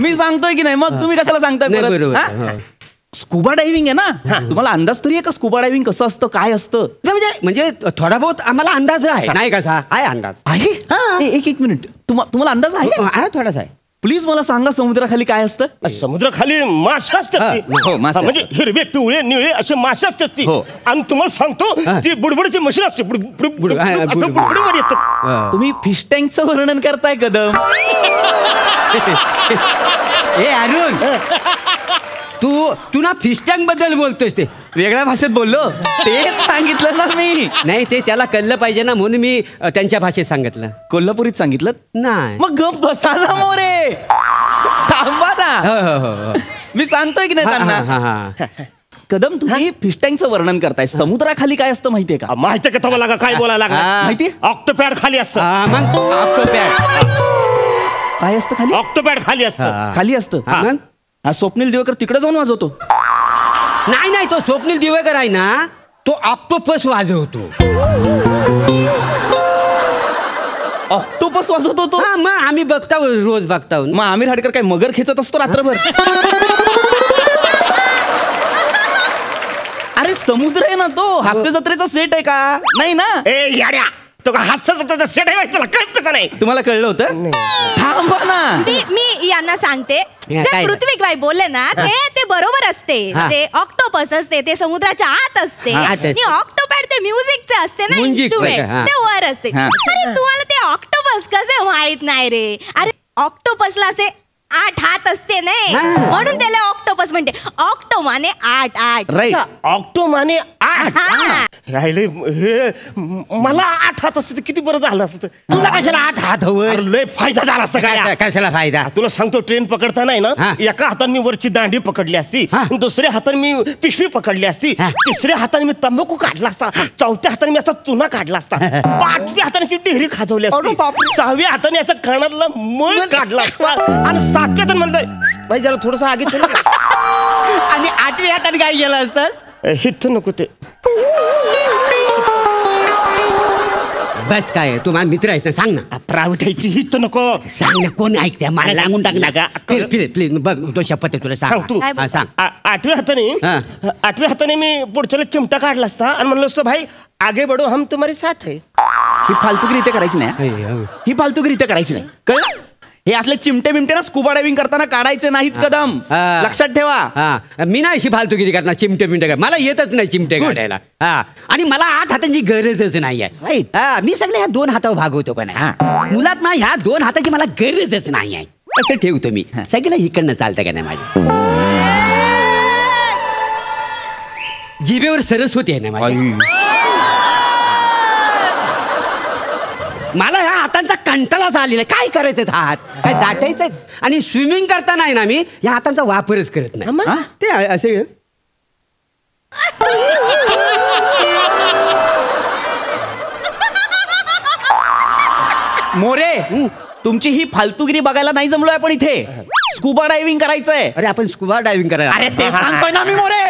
मी सांगतोय की नाही, मग तुम्ही कशाला सांगताय? स्कुबा डायव्हिंग आहे ना, तुम्हाला अंदाज तरी आहे का स्कुबा डायव्हिंग कसं असतं, काय असतं? म्हणजे थोडा बहुत आम्हाला अंदाज आहे. नाही कसा आहे अंदाज आहे. एक मिनिट, तुम्हाला अंदाज आहे? थोडासा आहे. प्लीज मला सांगा, समुद्राखाली काय असतं? समुद्राखाली मासे असतात. म्हणजे हिरवे पिवळे निळे असे मासे असतात. आणि तुम्हाला सांगतो ती बुडबुडची मशीन असते, बुडबुडीवर येतात. तुम्ही फिश टँकचं वर्णन करताय कदम? ए अरुण, तू ना फिश टँक बद्दल बोलतोयस. ते वेगळ्या भाषेत बोललो, तेच सांगितलं ना मी. नाही, ते त्याला कळलं पाहिजे ना, म्हणून मी त्यांच्या भाषेत सांगितलं. कोल्हापुरीत सांगितलं नाही. मग गप बसा ना मोरे, थांबा ना. मी सांगतोय की नाही त्यांना. कदम तुम्ही फिश टँकचं वर्णन करताय, समुद्राखाली काय असतं माहितीये का? माहितीये का तुम्हाला काय बोलायला लागला? माहिती? ऑक्टोपॅड खाली असतं. मग ऑक्टोपॅड काय असतं खाली? ऑक्टोपॅड खाली असतं. खाली असतं. मग हा स्वप्नील दिवेकर तिकडे जाऊन वाजवतो. नाही तो स्वप्नील दिवेकर आहे ना, तो ऑक्टोपस वाजवतो. ऑक्टोपस वाजवतो तो? हा, मग आम्ही बघता रोज बघता. मग आमिर हडकर काय मगर खेचत असतो रात्रभर? अरे समुद्र आहे ना तो, हास्य जत्रेचा सेट आहे का? नाही ना. ए याड्या, तो का हातचा सेट आहे तुला कळत कसं नाही? तुम्हाला कळलं होतं? थांबा ना. मी यांना सांगते, काय जे पृथ्वीक बाई बोलले ना ते बरोबर असते. ते ऑक्टोपस असते, ते समुद्राच्या आत असते. आत असते. आणि ऑक्टोपॅड ते म्युझिकचे असते ना, Music, instrument, हा. ते वर असते. अरे तुम्हाला ते ऑक्टोपस कसे माहित नाही रे? अरे ऑक्टोपसला असे 8 हात असते नाही, म्हणून त्याला ऑक्टोपस म्हणते. ऑक्टो माने 8. राईट. ऑक्टो माने 8. हा. राहिले हे मला 8 हात असते किती बरं झालं असतं. तुला कशाला 8 हात हवं? अरे, लय फायदा झाला असता काय. कशाला फायदा? तुला सांगतो, ट्रेन पकडताना आहे हा. ना, एका हाताने मी वरची दांडी पकडली असती, हा. दुसऱ्या हाताने मी पिशवी पकडली असती, हा. तिसऱ्या हाताने मी तंबाखू काढला असता, चौथ्या हाताने मी असा चुना काढला असता, 5व्या हाताने ती डिहरी खाजवली असती, 6व्या हाताने याचा कानातला मळ काढला असता, आणि 7व्या हाताने म्हणतोय भाई जरा थोडस आगे चल. आणि 8व्या हाताने काय केलं असतं? हित नको ते. बस काय तू माझा मित्र आहेस ना, सांग ना. प्रायव्हेट हित नको. सांग ना, कोण ऐकते? मला सांगून टाक ना. प्लीज बघ, तो शपथ आहे तुला. सांग तू. हा, सांग. 8व्या हाताने मी पुढच्याला चिमटा काढला असता आणि म्हणलो असतो भाई आगे बढो हम तुम्हारी साथ है. ही फालतूगिरी इथे करायची नाही. ही फालतूगिरी इथे करायची नाही, कळलं? हे असले चिमटे बिमटे ना स्कुबा डायव्हिंग करताना काढायचे नाहीत कदम. हा. लक्षात ठेवा. हा, मी नाही अशी फालतूगिरी करणार. चिमटे काय मला येतच नाही चिमटे काढायला. हा, आणि मला 8 हातांची गरजच नाही आहे. राईट. हा, मी सगळं ह्या 2 हातावर भागवतो का नाही. मुलात ना ह्या 2 हाताची मला गरजच नाही आहे. असं ठेवतो मी. सगळं इकडनं चालतं का नाही माझ्या. जिभेवर सरस्वती आहे ना माझी. मला ह्या हातांचा कंटाळाच आलेला आहे. काय करायचं हात काय जाटायचं. आणि स्विमिंग करताना आहे ना मी ह्या हातांचा वापरच करत नाही. ते असे मोरे, तुमची ही फालतूगिरी बघायला नाही जमलोय आपण इथे. स्कुबा डायव्हिंग करायचंय. अरे आपण स्कुबा डायव्हिंग करायला. अरे ते सांगतोय ना मी मोरे.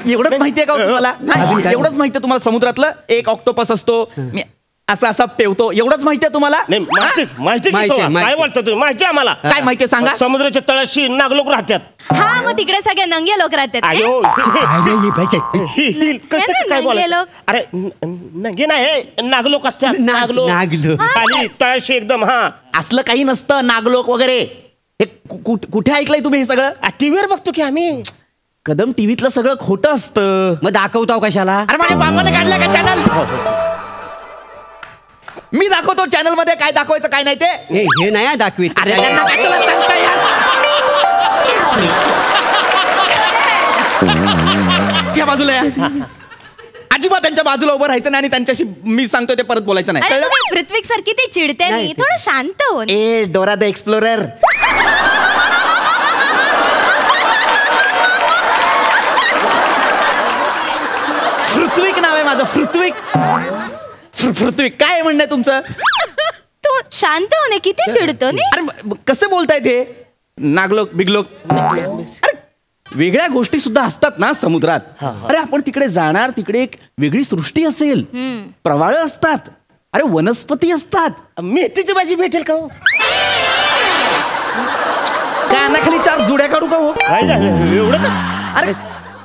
एवढंच माहितीये का तुम्हाला? एवढंच माहितीये तुम्हाला समुद्रातलं एक ऑक्टोपस असतो, मी असा पेवतो, एवढंच माहितीये तुम्हाला? नाही माहिती काय बोलतो तुम्ही? माहिती आम्हाला. काय माहितीये सांगा? समुद्राच्या तळाशी नागलोक राहतात. हा, मग तिकडे सगळे नंगे लोक राहतात. अयो काय बोला लोक? अरे नंगे नाही, नागलोक असतात. नागलोक. खाली तळाशी एकदम. हा, असलं काही नसतं नागलोक वगैरे. हे कुठे ऐकलंय तुम्ही हे सगळं? टीव्हीवर बघतो की आम्ही. कदम टीव्हीतलं सगळं खोटं असतं. मग दाखवताव कशाला? अरे माझ्या बापाने काढलं का चॅनल? मी दाखवतो चॅनल मध्ये काय दाखवायचं काय नाही ते. हे नाही दाखवीत. अरे त्यांना कशाला सांगता यार? या बाजूला या. अजिबात त्यांच्या बाजूला उभं राहायचं नाही आणि त्यांच्याशी मी सांगतो ते परत बोलायचं नाही. अरे तुम्ही पृथ्वीक सारखी ती चिडते नाही, थोडं शांत हो. ए डोरा द एक्सप्लोरर. पृथ्वीक नाव आहे माझं. पृथ्वीक काय म्हणणं आहे तुमचं? तू शांत हो ना, किती चिडतो नाही. अरे कसं बोलताय ते? नागलोक बिगलोक. अरे वेगळ्या गोष्टी सुद्धा असतात ना समुद्रात. अरे आपण तिकडे जाणार, तिकडे एक वेगळी सृष्टी असेल, प्रवाळ असतात, अरे वनस्पती असतात. मेथीची भाजी भेटेल का? कानाखाली 4 जुड्या काढू का हो? काय झालं एवढं का? अरे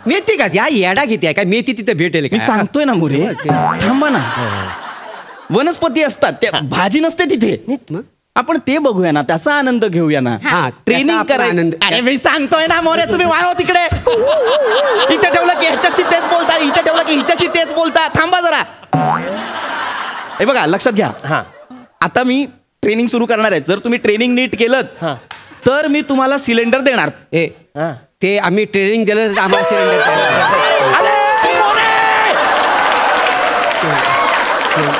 मेथी का? या येडा किती आहे काय? मेथी तिथे भेटेल मी सांगतोय ना मोरे, थांबा ना. वनस्पती असतात, त्या भाजी नसते तिथे. आपण ते बघूया ना, त्याचा आनंद घेऊया ना. ट्रेनिंग करायचं. अरे मी सांगतोय ना मोरे, तुम्ही वायो तिकडे. इथे ठेवलं की ह्याच्याशी तेच बोलता, इथे ठेवलं की हिच्याशी तेच बोलता. थांबा जरा. हे बघा लक्षात घ्या. आता मी ट्रेनिंग सुरू करणार आहे. जर तुम्ही ट्रेनिंग नीट केलं तर मी तुम्हाला सिलेंडर देणार. ते आम्ही ट्रेनिंग दिलं तर आम्हाला सिलेंडर.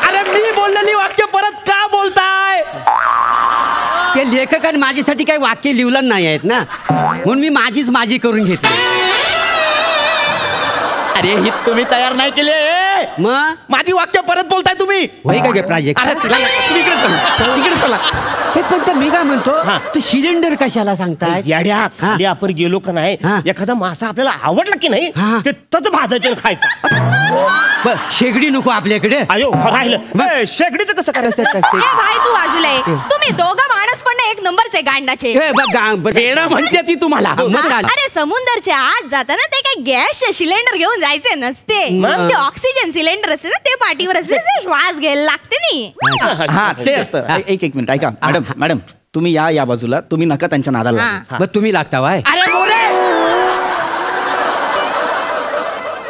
अरे मी बोललेली वाक्य परत का बोलताय? ते लेखकाने माझ्यासाठी काही वाक्य लिहिलं नाही आहेत ना, म्हणून मी माझी करून घेतली. अरे ही तुम्ही तयार नाही केले. मग माझी वाक्य परत बोलताय तुम्ही. होय का गे प्राजक्त? अरे तुम्ही इकडे चला, इकडे चला. हे पण तर मी काय म्हणतो, तू सिलेंडर कशाला सांगताय? याड्या खाली आपण गेलो का नाही, एखादा मासा आपल्याला आवडला की नाही ते तच भाजायचं आणि खायचं. बर शेगडी नको आपल्याकडे. अयो राहिलं शेगडीचं कसं करायचं? भाई तू बाजूला आहे. तुम्ही दोघं माणस पण एक नंबरचे गांडाचे. वेणा म्हणते ती तुम्हाला. अरे समुद्रच्या आत जाताना ते काय गॅस सिलेंडर घेऊन जायचे नसते, ते ऑक्सिजन सिलेंडर असते ना, ते पाठीवर असते, श्वास घ्यायला लागते नाही. हा ते असतं. एक मिनिट ऐका मॅडम तुम्ही या बाजूला. तुम्ही नका त्यांच्या नादाला. मग तुम्ही लागता वाय. अरे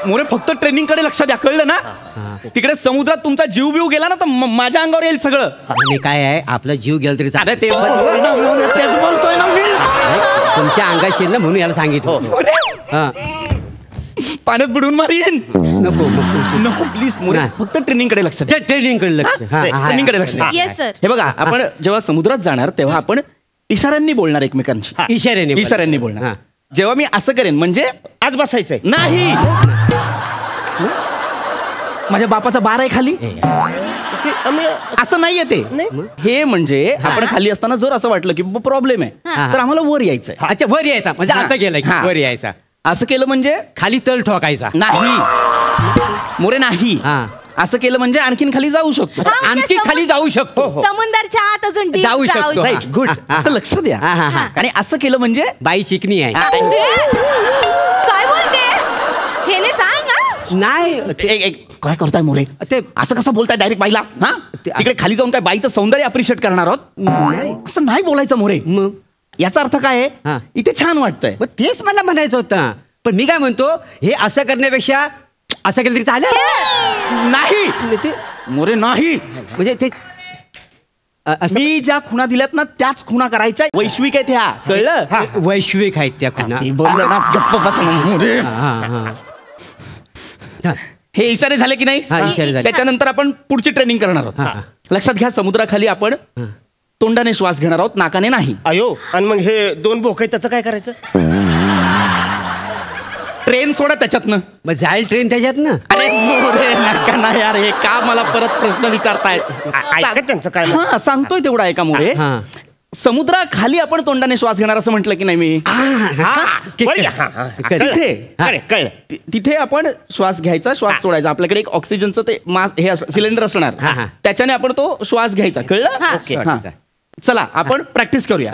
मोरे फक्त ट्रेनिंग कडे लक्ष द्या, कळलं ना? तिकडे समुद्रात तुमचा जीव बिव गेला ना तर माझ्या अंगावर येईल सगळं. आणि काय आहे, आपला जीव गेला तरी अरे ते बोलतोय ना मी. तुमच्या अंगात येईल ना म्हणून याला सांगितलं. पाण्यात बुडून मारीन. नको प्लीज मोरे, फक्त ट्रेनिंग कडे लक्ष द्या. ट्रेनिंग कडे लक्ष. ट्रेनिंग कडे लक्ष द्या. Yes sir. हे बघा, आपण जेव्हा समुद्रात जाणार तेव्हा आपण इशाऱ्यांनी बोलणार एकमेकांशी. इशाऱ्यांनी बोलणार. जेव्हा मी असं करेन म्हणजे आज बसायचंय नाही, माझ्या बापाचा बार आहे खाली, असं नाहीये ते. हे म्हणजे आपण खाली असताना जर असं वाटलं की प्रॉब्लेम आहे तर आम्हाला वर यायचंय. अच्छा वर यायचा म्हणजे असं केलं वर यायचा. असं केलं म्हणजे खाली तळ ठोकायचा नाही मोरे. नाही असं केलं म्हणजे आणखीन खाली जाऊ शकतो. आणखी खाली जाऊ शकतो. समुद्राच्या आत अजून जाऊ शकतो. Right, good. असं लक्ष द्या. आणि असं केलं म्हणजे बाई चिकनी आहे. काय बोलते हे ने सांग. नाही काय करताय मोरे? ते असं कसं बोलताय डायरेक्ट बाईला? हा तिकडे खाली जाऊन काय बाईचं सौंदर्य अप्रिशिएट करणार आहोत? असं नाही बोलायचं मोरे. मग याचा अर्थ काय आहे? इथे छान वाटतंय. मग तेच मला म्हणायचं होतं. पण मी काय म्हणतो, हे असं करण्यापेक्षा असं केलं तरी चालेल. नाही ते मोरे नाही. म्हणजे ते मी ज्या खुणा दिल्यात ना त्याच खुणा करायच्या. वैश्विक आहेत ह्या, कळलं? वैश्विक आहेत त्या खुणा. बोललो ना, गप्प बसा ना मोरे. हे इशारे झाले की नाही? त्याच्यानंतर आपण पुढची ट्रेनिंग करणार आहोत. लक्षात घ्या, समुद्राखाली आपण तोंडाने श्वास घेणार आहोत, नाकाने नाही. अयो आणि मग हे दोन भोक त्याचं काय करायचं? ट्रेन सोडा त्याच्यातनं. मग जाईल ट्रेन त्याच्यातनं. अरे नका ना यार, हे का मला परत प्रश्न विचारतायत? त्यांचं काय? हा सांगतोय तेवढा ऐका मोरे. समुद्राखाली आपण तोंडाने श्वास घेणार असं म्हटलं की नाही मी? तिथे आपण श्वास घ्यायचा, श्वास सोडायचा. आपल्याकडे एक ऑक्सिजनचं ते हे सिलेंडर असणार, त्याच्याने आपण तो श्वास घ्यायचा. कळलं? ओके. चला आपण प्रॅक्टिस करूया.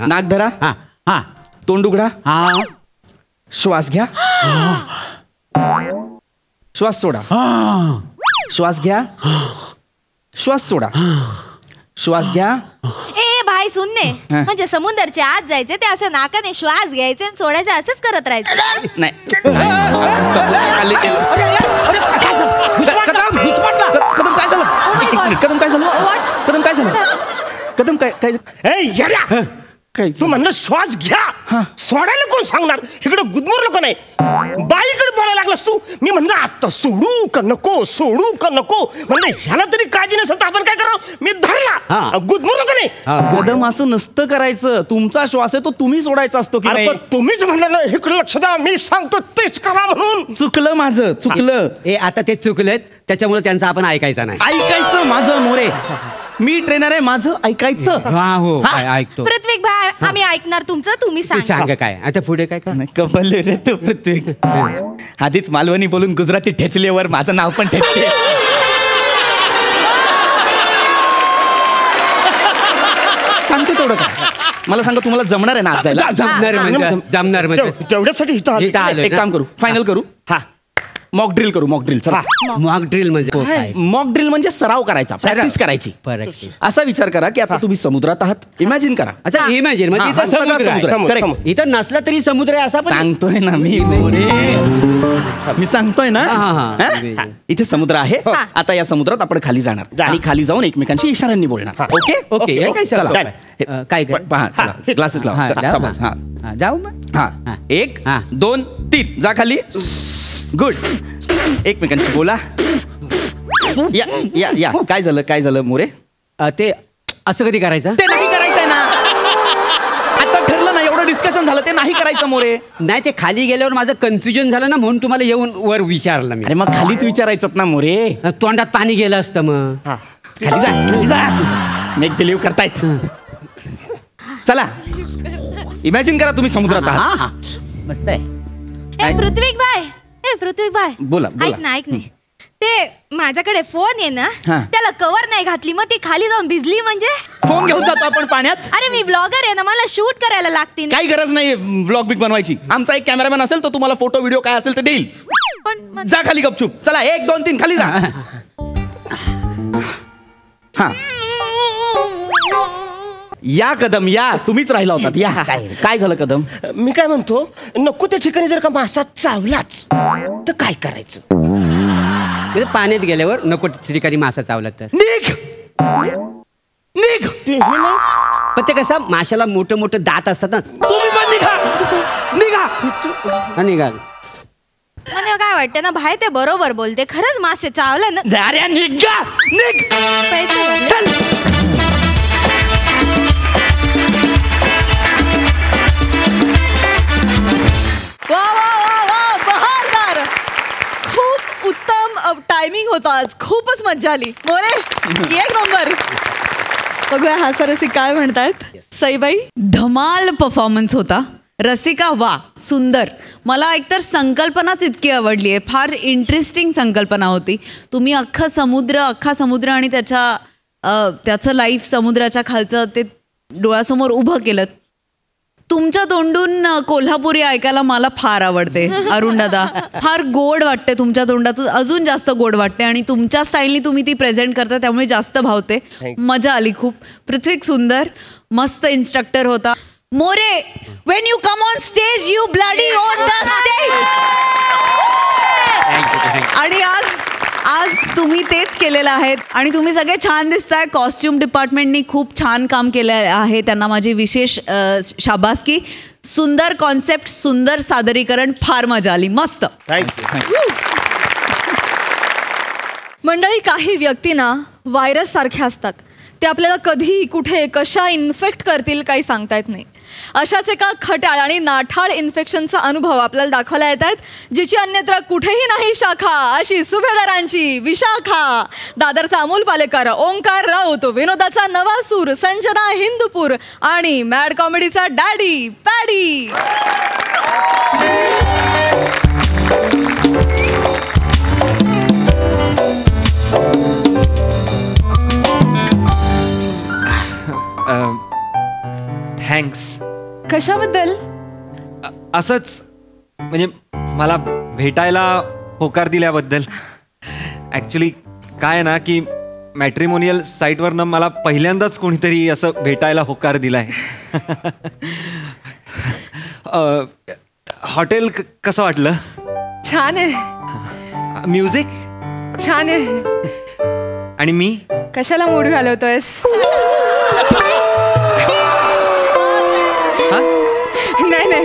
नाक धरा, तोंड उघडा, श्वास घ्या, श्वास सोडा, श्वास घ्या, श्वास सोडा, श्वास घ्या. ए भाई सुनने, म्हणजे समुद्रच्या आत जायचे ते असं नाकाने श्वास घ्यायचे आणि सोडायचे, असंच करत राहायचं. नाही कदम काय तू म्हणलं श्वास घ्या, सोडायला कोण सांगणार? इकडे गुदमरलो का नाही, बाईकडे बोलायला लागलास तू. मी म्हणलं आता सोडू का नको, सोडू का नको. म्हणलं ह्याला तरी काळजी नसेल तर आपण काय करावं? मी धरला, गुदमरलो का नाही. कदम असं नसतं करायचं. तुमचा श्वास आहे तो तुम्ही सोडायचा असतो की नाही? तुम्हीच म्हणलं ना इकडे लक्ष द्या, मी सांगतो तेच करा म्हणून. चुकलं माझं, चुकलं. आता ते चुकलेत, त्याच्यामुळे त्यांचं आपण ऐकायचं नाही. ऐकायचं माझं मोरे. मी ट्रेनर आहे, माझं ऐकायचं. हो ऐकतो. पृथ्वी भाई आम्ही ऐकणार तुमचं, तुम्ही सांग काय. आता पुढे काय काय? कबल रे तू पृथ्वी. आधीच मालवणी बोलून गुजराती ठेचलेवर माझं नाव पण ठेचले. सांगते तेवढं काय. मला सांगा, तुम्हाला जमणार आहे ना आज जायला? जमणार म्हणजे तेवढ्यासाठी एक काम करू, फायनल करू. मॉक ड्रिल करू. Mock drill. मॉक ड्रिल म्हणजे मॉक ड्रिल म्हणजे सराव करायचा, प्रॅक्टिस करायची. असा विचार करा की आता तुम्ही समुद्रात आहात, इमॅजिन करा. अच्छा इमॅजिन म्हणजे समुद्र इथं नसला तरी समुद्र आहे असं सांगतोय ना मी सांगतोय ना. इथे समुद्र आहे. आता या समुद्रात आपण खाली जाणार आणि खाली जाऊन एकमेकांशी इशाऱ्यांनी बोलणार. ओके ओके काय ग्लासेस लावा. जाऊ मग. 1 2 3 जा खाली. गुड. एकमेकांशी बोला. या काय झालं मोरे? ते असं कधी करायचं? ते नाही करायचंय झालं ते नाही करायचं मोरे. नाही ते खाली गेल्यावर माझं कन्फ्युजन झालं ना, म्हणून तुम्हाला येऊन वर विचारलं मी. अरे मग खालीच विचारायचं ना मोरे. तोंडात पाणी गेलं असतं मग. खाली जा. मेक बिलीव्ह करतायत. चला इमॅजिन करा तुम्ही समुद्रात आहात. मस्त आहे. पृथ्वीक बाय बोला ऐक ना ते माझ्याकडे फोन आहे ना, त्याला कव्हर नाही घातली, मग ती खाली जाऊन भिजली. म्हणजे फोन घेऊन जातो आपण पाण्यात. अरे मी ब्लॉगर आहे ना, मला शूट करायला लागते. काही गरज नाही ब्लॉग बिग बनवायची. आमचा एक कॅमेरामॅन असेल तो तुम्हाला फोटो व्हिडिओ काय असेल ते देईल. पण जा खाली गपचूप. चला 1 2 3 खाली जा. हा या कदम या, तुम्हीच राहिला होतात. या काय झालं कदम? मी काय म्हणतो, नको त्या ठिकाणी जर का मासा चावलाच तर काय करायचं? पाण्यात गेल्यावर नको ठिकाणी मासा चावला तर निघ. ते हे नाही, पण ते कसं माशाला मोठे मोठे दात असतात ना. तुम्ही पण निघा. निघा. मला काय वाटतं ना भाई, ते बरोबर बोलते. खरंच मासे चावले ना. अरे निघ. पैसे भरले. चल. वा बहारदार. खूप उत्तम टायमिंग होता आज. खूपच मज्जा आली मोरे. 1 नंबर. बघूया हास्यरसिक काय म्हणतात. सईबाई. धमाल परफॉर्मन्स होता. रसिका वा सुंदर. मला एकतर संकल्पनाच इतकी आवडली आहे. फार इंटरेस्टिंग संकल्पना होती. तुम्ही अख्खा समुद्र आणि त्याचं लाईफ समुद्राच्या खालचं ते डोळ्यासमोर उभं केलं. तुमच्या तोंडून कोल्हापुरी ऐकायला मला फार आवडते. अरुण दादा फार गोड वाटते. तुमच्या तोंडातून अजून जास्त गोड वाटते आणि तुमच्या स्टाईलनी तुम्ही ती प्रेझेंट करता, त्यामुळे जास्त भावते. मजा आली खूप. पृथ्वीक सुंदर. मस्त इन्स्ट्रक्टर होता. More when you come on stage you bloody on the stage. आणि आज तुम्ही तेच केलेलं आहे आणि तुम्ही सगळे छान दिसताय. कॉस्ट्युम डिपार्टमेंटनी खूप छान काम केलं आहे. त्यांना माझी विशेष शाबासकी. सुंदर कॉन्सेप्ट, सुंदर सादरीकरण. फार मजा आली. मस्त. थँक्यू. मंडळी, काही व्यक्ती ना व्हायरस सारख्या असतात. ते आपल्याला कधी कुठे कशा इन्फेक्ट करतील काही सांगता येत नाही. अशाच एका खट्याळ आणि नाठाळ इन्फेक्शनचा अनुभव आपल्याला दाखवला येत आहेत, जिची अन्यत्र कुठेही नाही शाखा, अशी सुभेदारांची विशाखा. दादरचा अमोल पालेकर, ओंकार राऊत, विनोदाचा नवा सूर संजना हिंदूपूर आणि मॅड कॉमेडीचा डॅडी पॅडी. थँक्स. कशाबद्दल? असंच म्हणजे मला भेटायला होकार दिल्याबद्दल. ॲक्च्युली काय ना की मॅट्रिमोनियल साईटवरनं मला पहिल्यांदाच कोणीतरी असं भेटायला होकार दिलाय. हॉटेल कसं वाटलं? छान आहे. म्युझिक छान आहे. आणि मी कशाला मूड घालवतोयस?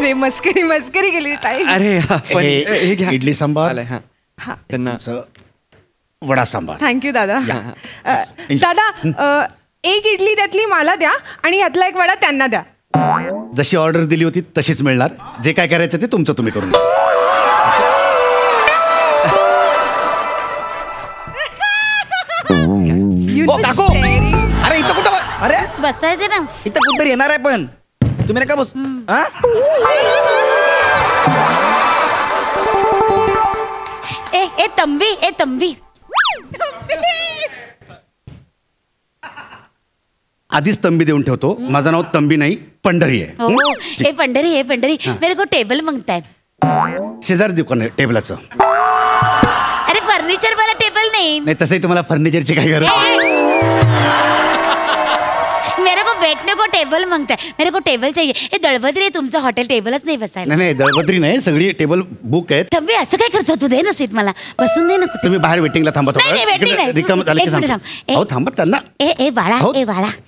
नाही मस्करी केली. अरे इडली सांबार त्यांना वडा सांबार. थँक्यू दादा. दादा 1 इडली त्यातली मला द्या आणि यातला 1 वडा त्यांना द्या. जशी ऑर्डर दिली होती तशीच मिळणार. जे काय करायचं ते तुमचं तुम्ही करून द्या. काकू अरे इथं कुठं अरे बसायचे ना. इथं कुठतरी येणार आहे पण तुम्ही नका बस. ए तंबी आधीच तंबी देऊन ठेवतो. माझं नाव तंबी नाही पंढरी आहे. हे पंढरी मेरे को टेबल मांगताय. शेजारी दुकान आहे टेबलाचं. अरे फर्निचर वाला टेबल नहीं. तसंही तुम्हाला फर्निचरची काही गरज. मेरे को बैठने को टेबल मांगता है. मेरे को टेबल चाहिए. हे दळभद्री आहे तुमचं हॉटेल. टेबलच नाही बसायला. नाही दळभद्री नाही, सगळी टेबल बुक आहेत. तंबी असं काय करतो तू? दे ना सीट मला बसून दे ना. तुम्ही बाहेर वेटिंगला थांबा. रिकाम झालं की सांगतो. थांबत त्यांना. ए बाळा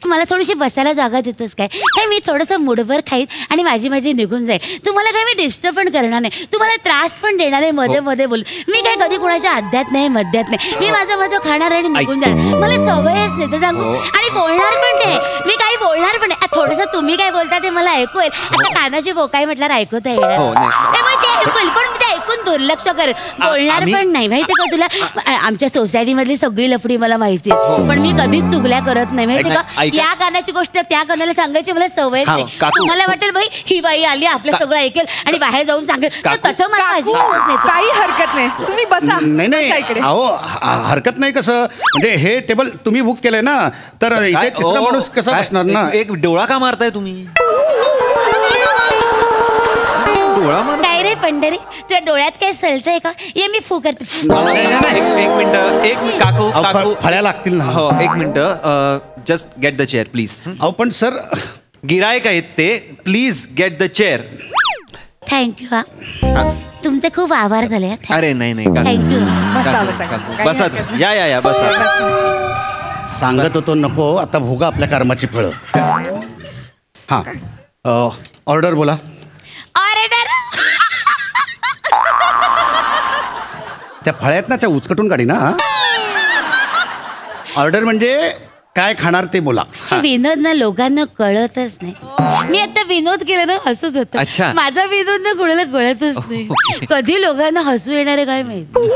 मला थोडीशी बसायला जागा देतोस काय? मी थोडंसं मूडवर खाईन आणि माझी निघून जाईल. तुम्हाला काय मी डिस्टर्ब पण करणार नाही. तुम्हाला त्रास पण देणार आहे मध्ये बोल. मी काय कधी कोणाच्या अध्यात नाही मध्यात नाही. मी माझं खाणार आणि निघून जाणार. मला सवयच नाही तर सांगू. आणि बोलणार पण ते. मी काही बोलणार पण थोडस तुम्ही काय बोलता ते मला ऐकू येईल. आता कानाची बोकाई म्हटल्यावर ऐकूता येईल त्यामुळे ते ऐकूल पण मी ते ऐकून दुर्लक्ष कर बोलणार पण नाही माहिती का तुला. आमच्या सोसायटी मधली सगळी लफडी मला माहिती आहे पण मी कधीच चुगल्या करत नाही माहिती का. या कानाची गोष्ट त्या कानाला सांगायची मला सवय नाही. मला वाटेल बाई ही बाई आली आपलं सगळं ऐकेल आणि बाहेर जाऊन सांगेल तसं मला काही हरकत नाही तुम्ही बसा. नाही अहो हरकत नाही कसं म्हणजे हे टेबल तुम्ही बुक केलंय ना तर इथे तिसरा माणूस कसा बसणार ना. एक डोळा का मारताय तुम्ही. काय रे पंढरी तुझ्या डोळ्यात काय सलतंय का. ये मी फू करते. एक मिनिट काकू फळ्या लागतील ना. हो एक minute just get the chair please. अहो पण सर गिरायक आहेत ते please get the chair. Thank you हा तुमचे खूप आभार झाले. अरे नाही थँक्यू. बसा या बसा. सांगत होतो नको आता भोगा आपल्या कर्माची फळं. हा ऑर्डर बोला. ऑर्डर त्या फळ्यात ना त्या उचकटून काढी ना. ऑर्डर म्हणजे काय खाणार ते बोला. विनोद ना लोकांना कळतच नाही. मी आता विनोद केला ना हसत होतो. अच्छा. माझा विनोद ना कोणाला कळतच नाही. कधी लोकांना हसू येणार आहे काय माहिती.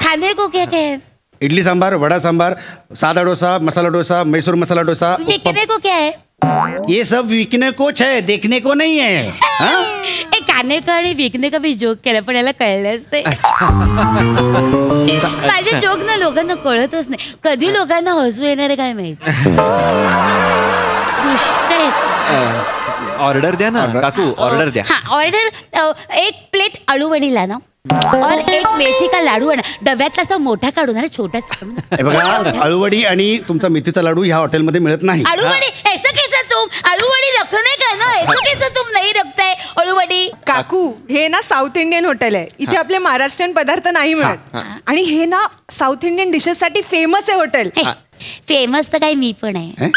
खाने को क्या क्या है. इडली सांबार वड़ा सांबार सादा डोसा मसाला डोसा मैसूर मसाला डोसा. विकने को क्या है. ये सब विकने को है देखने को नहीं है. एक खाने का आणि विकने का भी जोक केला पण याला कळलंच ते. माझे जोक ना लोकांना कळतच नाही. कधी लोकांना हसू येणार आहे काय माहिती. दुष्ट आहेत. ऑर्डर द्या ना काकू ऑर्डर द्या. हा ऑर्डर एक प्लेट आलू वडीला ना और एक मेथी का लाडू आणा. डब्यातला असा मोठा काढून ना छोटासा. बघा अळूवडी आणि तुमचा मेथीचा लाडू ह्या हॉटेलमध्ये मिळत नाही. आलूवडी ऐसा कैसा तुम आलूवडी रखने का ना ऐसा कैसा तुम नहीं रखताय आलूवडी. काकू हे ना साऊथ इंडियन हॉटेल आहे. इथे आपले महाराष्ट्रीयन पदार्थ नाही मिळत आणि हे ना साऊथ इंडियन डिशेस साठी फेमस आहे हॉटेल. फेमस तर काही मी पण आहे.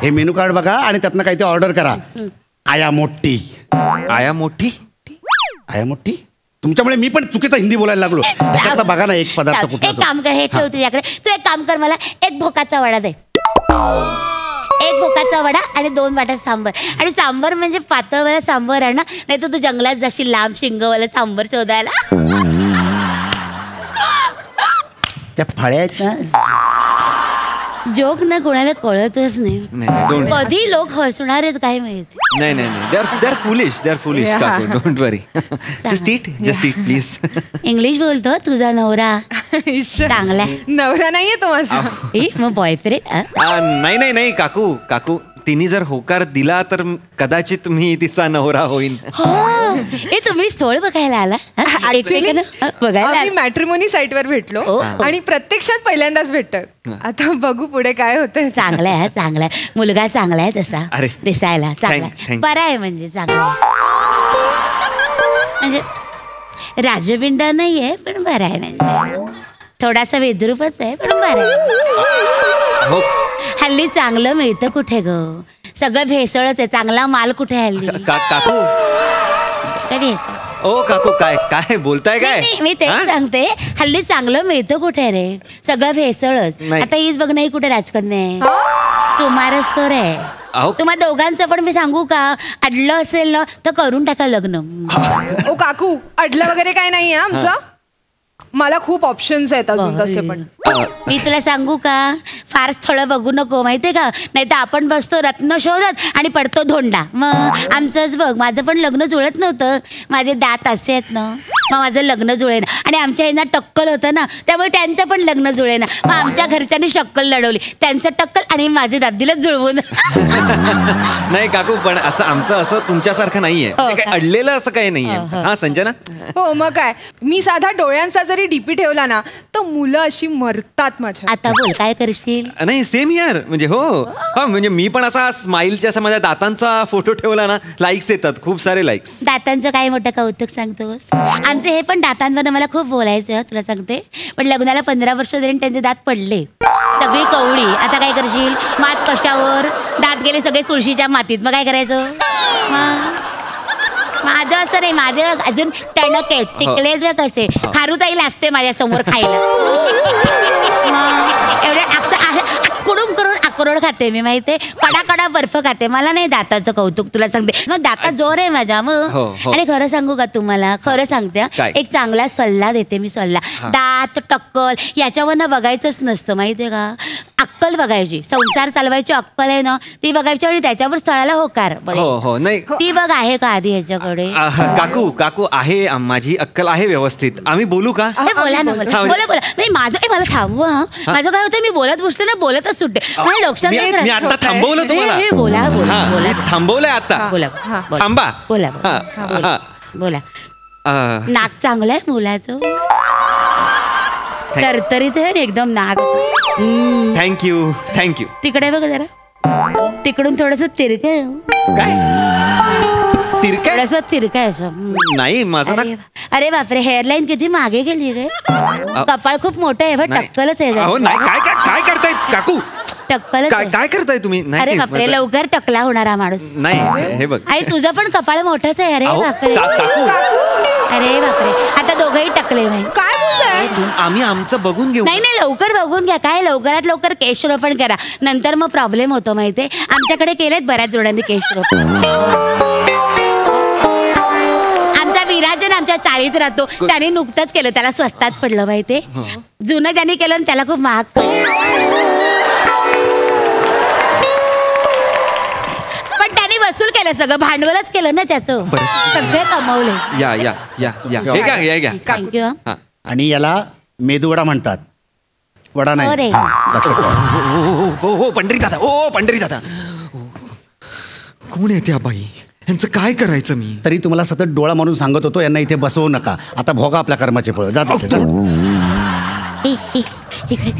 हे मेनू कार्ड बघा आणि त्यातनं काही ते ऑर्डर करा. आया मोठी आया मोठी. तुमच्यामुळे मी पण चुकीचा हिंदी बोलायला लागलो. त्यातला बघा ना एक पदार्थ कुठला. एक काम कर हे ठेव तुझ्याकडे. तू एक काम कर मला एक भोकाचा वडा दे. एक भोकाचा वडा आणि 2 वाटा सांबर. आणि सांबर म्हणजे पातळवाला सांबर आहे ना नाही तर तू जंगलात जाशील लांब शिंगवाला सांबर शोधायला. त्या फळ्या आहेत ना जोक ना कोणाला कळतच नाही. कधी लोक हसणार आहेत काय माहिती. नाही दे आर फुलिश काकू don't worry. Just eat please. English बोलतो तुझा नवरा चांगला नवरा नाहीये तो माझा. मग बॉयफ्रेंड. नाही काकू तिने जर होकार दिला तर कदाचित मी तिचा नवरा होईन. हे तुम्ही स्थळ बघायला आला. आम्ही मॅट्रिमोनी साईट वर भेटलो आणि प्रत्यक्षात पहिल्यांदाच भेटतोय. आता बघू पुढे काय होतंय. चांगला आहे मुलगा चांगला आहे तसा दिसायला चांगला बरा आहे म्हणजे चांगला म्हणजे राजविंडा नाहीये पण बरा आहे. म्हणजे थोडासा वेद्रूपच आहे पण बरा आहे. हल्ली चांगलं मिळतं कुठे ग. सगळं भेसळच आहे. चांगला माल कुठे हल्ली. काकू काय भेसळ. ओ काकू काय बोलताय काय. मी तेच सांगते हल्ली चांगलं मिळतं कुठे रे. सगळं भेसळच. आता हीच बघ नाही कुठे राजकन्या आहे. सुमारच तर आहे. तुम्हाला दोघांचं पण मी सांगू का अडलं असेल ना तर करून टाका लग्न. ओ काकू अडलं वगैरे काय नाही आमचं. मला खूप ऑप्शन्स आहेत अजून तसे पण. मी तुला सांगू का फार स्थळ बघू नको माहितीये का नाही तर आपण बसतो रत्न शोधत आणि पडतो धोंडा. मग आमचंच बघ माझं पण लग्न जुळत नव्हतं. माझे दात असे आहेत ना मग माझं लग्न जुळेना आणि आमच्या यांना टक्कल होतं ना त्यामुळे त्यांचं पण लग्न जुळेना. मग आमच्या घरच्यांनी शक्कल लढवली त्यांचं टक्कल आणि माझे दात दिलं जुळवून. नाही काकू पण असं आमचं असं तुमच्यासारखं नाहीये. अडलेलं असं काही नाहीये. हा संजना. हो मग काय मी साधा डोळ्यांचा जरी डीपी ठेवला ना तर मुलं अशी मरतात माझ्या. आता बोल काय करशील. नाही सेम यार म्हणजे हो म्हणजे मी पण असा स्माइलच्या असा माझ्या दातांचा फोटो ठेवला ना लाईक्स येतात खूप सारे लाईक्स. दातांचं काय मोठं कौतुक सांगतोस. आमचे हे पण दातांवर मला खूप बोलायचं तुला सांगते. पण लग्नाला 15 वर्ष झाली त्यांचे दात पडले सगळी कवळी. आता काय करशील. माच कशावर दात गेले सगळे तुळशीच्या मातीत. मग काय करायचं. माझं असं नाही, माझे अजून टणक आहे, टिकलेच कसे. खारुताई असते माझ्या समोर खायला. एवढे आकडून करून अक्रोड खाते मी, माहितीये, कडा बर्फ खाते. मला नाही दाताचं कौतुक, तुला सांगते. मग दातात जोर आहे माझ्या. मग आणि खरं सांगू का तुम्हाला, खरं सांगते, एक चांगला सल्ला देते मी. सल्ला, दात टक्कल याच्यावरनं बघायचंच नसतं, माहितीये का. अक्कल बघायची, संसार चालवायची अक्कल आहे ना ती बघायची, आणि त्याच्यावर स्थळाला होकार. हो नाही ती बघ आहे का आधी ह्याच्याकडे. काकू आहे, माझी अक्कल आहे व्यवस्थित. आम्ही बोलू का? बोला ना, बोला नाही. माझं मला थांबवा. माझं काय होतं, मी बोलत बसले ना, बोलतच सुटते. लक्षात मी आता थांबवलं तुम्हाला. बोला थांबवलंय आता. बोला थांबा. बोला. नाक चांगलं आहे मुलाचं, तरतरीत आहे एकदम नाक. थँक्यू. तिकडे बघ जरा, तिकडून थोडस तिरकं. काय तिरकं? तिरकं असं नाही माझं. अरे बापरे, हेअरलाईन किती मागे गेली रे. कपाळ खूप मोठं आहे, टक्कलच आहे. काय करताय काकू? टक्कल काय करताय तुम्ही? अरे बापरे, लवकर टकला होणारा माणूस. नाही हे बघ, आई तुझं पण कपाळ मोठंच आहे. अरे बापरे, अरे बापरे, आता दोघंही टकले. काय बोलताय? आम्ही आमचं बघून घेऊ. नाही लवकर बघून घ्या. काय लवकरात लवकर केशरोपण करा, नंतर मग प्रॉब्लेम होतो, माहितीये. आमच्याकडे केलेत बऱ्याच जोड्यांनी केशरोपण. आमचा विराजन आमच्या चाळीत राहतो, त्याने नुकतंच केलं, त्याला स्वस्तात पडलं, माहितीये. जुनं त्यांनी केलं आणि त्याला खूप महाग पण त्यांनी वसूल केलं, सगळं भांडवलच केलं ना त्याचं, सगळे कमवले. या थँक्यू. आणि याला मेदूवडा म्हणतात, वडा नाही. हो पंढरी दादा. कोण आहे त्या बाई? यांचं काय करायचं मी? तरी तुम्हाला सतत डोळा मारून सांगत होतो यांना इथे बसवू नका. आता भोगा आपल्या कर्माचे फळ. जा इकडे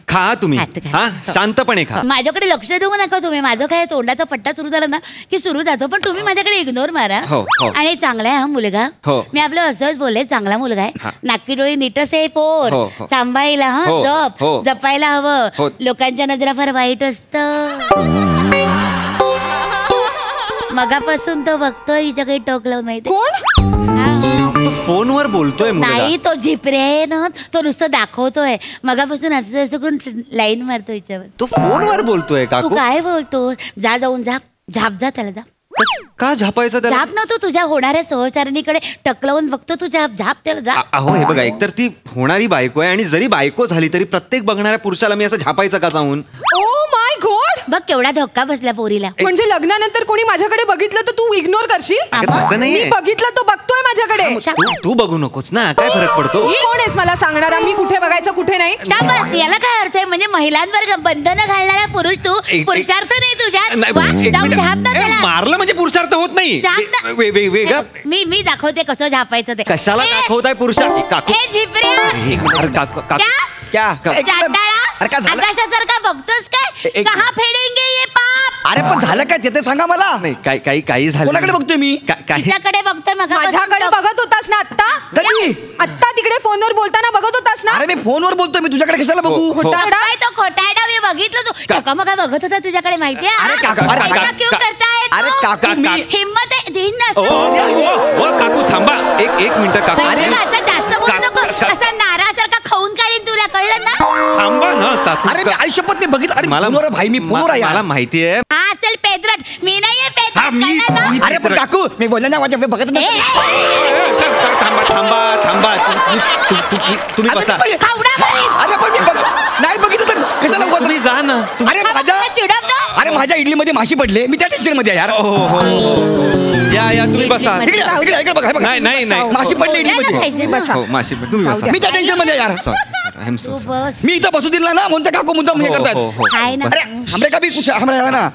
खा तुम्ही, शांतपणे खा. माझ्याकडे लक्ष देऊ नका तुम्ही. माझं काय तोंडाचा पट्टा सुरू झाला ना की सुरू जातो, पण तुम्ही माझ्याकडे इग्नोर मारा. आणि चांगला आहे हा मुलगा. मी आपलं असंच बोलले, चांगला मुलगा आहे. नाकी डोळी नीटच आहे, पोर सांभाळायला जपायला हवं. लोकांच्या नजरा फार वाईट असतं. मगापासून तो बघतोय हिच्या काही टोक लावून, माहिती. तो फोनवर बोलतोय. नाही, तो झिपरे आहे ना, तो नुसतं दाखवतोय. मगापासून असं करून लाईन मारतो हिच्यावर. तो फोनवर बोलतोय. तू काय बोलतो? जाऊन झाप जा त्याला. जा. का झापायचं त्याला? झाप नव्हतो, तुझ्या होणाऱ्या सहचारिणीकडे टकलावून बघतो तू. झाप त्याला. जा. अहो हे बघा, एकतर ती होणारी बायको आहे, आणि जरी बायको झाली तरी प्रत्येक बघणाऱ्या पुरुषाला मी असं झापायचं का जाऊन? ओ माय गॉड, बघ केवढा धक्का बसला पोरीला. म्हणजे लग्नानंतर कोणी माझ्याकडे बघितलं तर तू इग्नोर करशील? असं नाही, मी बघितलं, तो बघतोय माझ्याकडे. तू बघू नकोस ना, काय फरक पडतो? कोण आहेस मला सांगणारा मी कुठे बघायचं कुठे नाही? शाबास, याला काय अर्थ आहे? म्हणजे महिलांवर बंधनं घालणारा पुरुष तू. पुरुषार्थ नाही तुझ्यात. मारलं म्हणजे पुरुषार्थ होत नाही. वेगळं मी दाखवते कसं झापायचं ते. कशाला दाखवताय पुरुषार्थ? आकाशासारखा बघतोस काय? कहा फेडेंगे ये पाप. अरे पण झालं काय ते सांगा मला. नाही काही झालं. कोणाकडे बघतोय मी? तिच्याकडे बघतोय. माझ्याकडे बघत होतास ना आत्ता? आत्ता तिकडे फोनवर बोलताना बघत होतास ना? अरे मी फोनवर बोलतोय, मी तुझ्याकडे कशाला बघू? खोटारडा तो खोटारडा. मी बघितलं, तू टकामका बघत होता तुझ्याकडे, माहितीये. अरे काकू, क्यों करताय? अरे काकू, हिम्मत आहे दिन काकू थांबा एक मिनिट. काकू असं जास्त बोलू नको. असा नारासारखा खाऊन काढीन तुला, कळलं ना? थांबा ना काकू. अरे आयुष्यपत मी बघितलं. अरे मला भाई मी फोनवर आहे. मला माहितीये. हा असेल पेद्रट, मी नाहीये पेद्रट. अरे पण काकू मी बोलले ना माझ्या बघत नाही. थांबा तुम्ही बसा. अरे पण मी नाही बघितलं तर कशाला तुम्ही जा ना. अरे माझ्या इडलीमध्ये माशी पडले, मी त्या टेन्शन मध्ये यार. या तुम्ही बसा. इकडे बघा. नाही माशी पडली इडलीमध्ये. माशी तुम्ही बसा. मी त्या टेन्शन मध्ये यार. मी इथं बसू दिला ना, म्हणते काकू मुद्दा म्हणजे करतात. अरे हमरे का भी कुछ हमरा ना.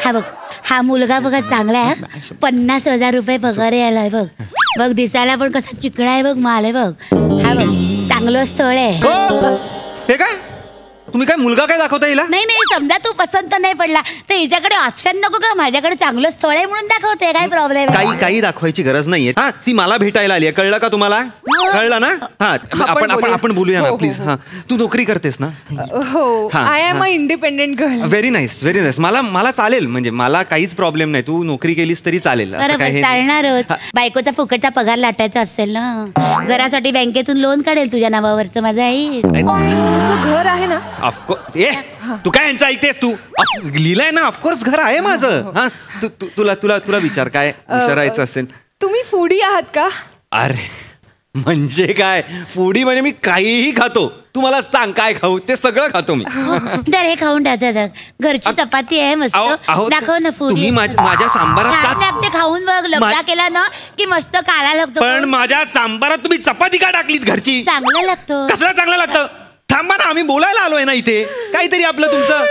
हा बघ, हा मुलगा बघा चांगला आहे. 50,000 रुपये पगार यायलाय. बघ दिसायला पण कसा चिकणा आहे. बघ माल आहे. बघ हा बघ, चांगलं स्थळ आहे. हे काय तुम्ही काय मुलगा काय दाखवता हिला? नाही नाही, समजा तू पसंत नाही पडला तर हिच्याकडे ऑप्शन नको का? माझ्याकडे चांगलं स्थळ आहे म्हणून दाखवते, काय प्रॉब्लेम? काही दाखवायची गरज नाहीये. हा, ती मला भेटायला आली, कळलं का तुम्हाला? कळलं ना? हा, आपण बोलूया ना प्लीज. हा, तू नोकरी करतेस ना? हो, I am a independent girl. Very nice, very nice. मला चालेल, म्हणजे मला काहीच प्रॉब्लेम नाही. तू नोकरी केलीस तरी चालेल. चालणारच. बायकोचा फुकटचा पगार लाटायचा असेल ना, घरासाठी बँकेतून लोन काढेल तुझ्या नावावरचं. माझं आई तुमचं घर आहे ना? ऑफकोर्स. तू काय यांचं ऐकतेस? तू लिहिलंय ना, ऑफकोर्स घर आहे माझं. हा, तुला विचार काय विचारायचं असेल. तुम्ही फूडी आहात का? अरे म्हणजे काय फूडी? म्हणजे मी काहीही खातो. तू मला सांग काय खाऊ, ते सगळं खातो मी. तर हे खाऊन टाकतात. घरची चपाती आहे मस्त, दाखव ना फूडी. तुम्ही माझ्या सांबारात ते खाऊन बघ, लग्न केला ना की मस्त काला लागतो. पण माझ्या सांबारात तुम्ही चपाती का टाकलीत घरची? चांगलं लागतं. कसलं चांगलं लागतं? थांबा ना, आम्ही बोलायला आलोय ना इथे. काहीतरी आपलं तुमचं.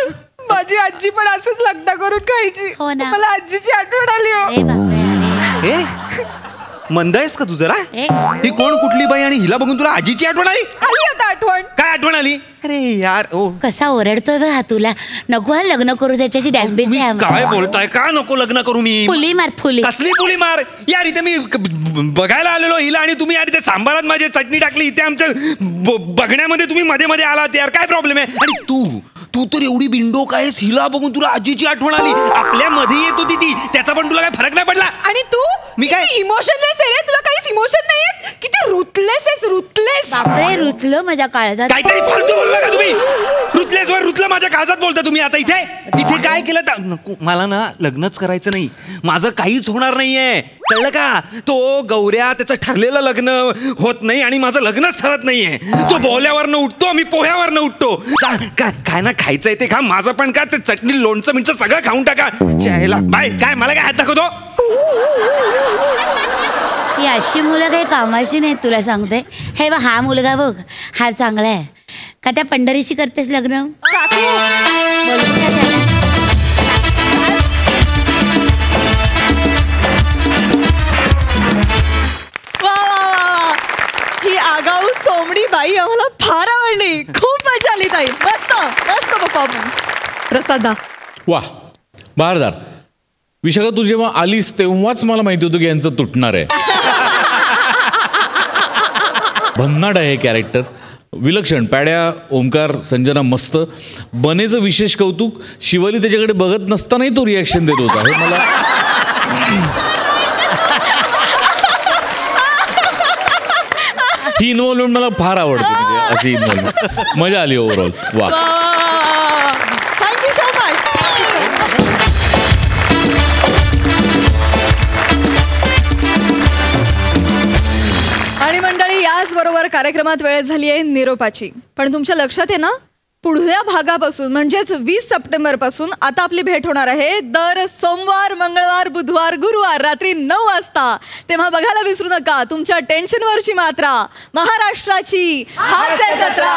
माझी आजी पण असंच लग्न करून खायची. हो ना, मला आजीची आठवण आली. हे मंद आहेस का तू जरा? ही कोण कुठली बाई आणि हिला बघून तुला आजीची आठवण आली? आता आठवण काय आठवण आली? अरे यार, ओ कसा ओरडतोय हा तुला. नको हा लग्न करू त्याच्याची डॅम्बेज. काय बोलताय? का नको लग्न करू मी? फुली मार, फुली. कसली फुली मार यार? इथे मी बघायला आलेलो हिला आणि तुम्ही यार इथे सांबारात माझी चटणी टाकली. इथे आमच्या बघण्यामध्ये तुम्ही मध्ये मध्ये आलात यार. काय प्रॉब्लेम आहे? आणि तू तर एवढी बिंडो काय, हिला बघून तुला आजीची आठवण आली. आपल्या मध्ये येत होती ती, त्याचा पण तुला काय फरक नाही पडला? आणि तू मी काय इमोशनलेस आहे रे? तुला काहीच इमोशन नाहीये? किती रुथलेस आहेस, रुथलेस. बापरे, रुतलं माझ्या काळजात. काहीतरी फालतू बोलला का तुम्ही? रुथलेस वर रुतलं माझ्या काळजात बोलता तुम्ही आता. इथे काय केलं? नको, मला ना लग्नच करायचं नाही. माझं काहीच होणार नाहीये, कळलं का? तो गौऱ्या, त्याचं ठरलेलं लग्न होत नाही आणि माझं लग्नच ठरत नाहीये. तो बोल्यावरनं उठतो, मी पोह्यावरनं उठतो. काय ना खायचंय ते खा. माझं पण का ते चटणी लोणचं मिंचं सगळं खाऊन टाका. बाय काय मला काय हात दाखवतो? ही अशी मुलं काही कामाची नाहीत, तुला सांगते. हे बघ, हा मुलगा बघ, हा चांगला आहे का? त्या पंढरीशी करतेस लग्न? बोलून का त्याला? ही आगाऊ चोमडी बाई आम्हाला फार आवडली. खूप मजा आली ताई. मस्त मस्त परफॉर्मन्स. प्रसादा वा, बहारदार. विशाखा, तू जेव्हा आलीस तेव्हाच मला माहिती होतं की यांचं तुटणार आहे. भन्नाट आहे हे कॅरेक्टर, विलक्षण. पॅड्या, ओमकार, संजना मस्त. बनेचं विशेष कौतुक. शिवाली त्याच्याकडे बघत नसतानाही तो रिॲक्शन देत होता. हे मला ही इन्व्हॉल्वमेंट मला फार आवडते. म्हणजे अशी इन्व्हॉल्वमेंट मजा आली ओव्हरऑल. वा, थँक्यू सो मच. आणि मंडळी, याचबरोबर कार्यक्रमात वेळ झाली आहे निरोपाची. पण तुमच्या लक्षात आहे ना, पुढल्या भागापासून म्हणजेच 20 सप्टेंबर पासून आता आपली भेट होणार आहे दर सोमवार, मंगळवार, बुधवार, गुरुवार रात्री 9 वाजता. तेव्हा बघायला विसरू नका तुमच्या टेन्शनवरची मात्रा, महाराष्ट्राची हास्य जत्रा.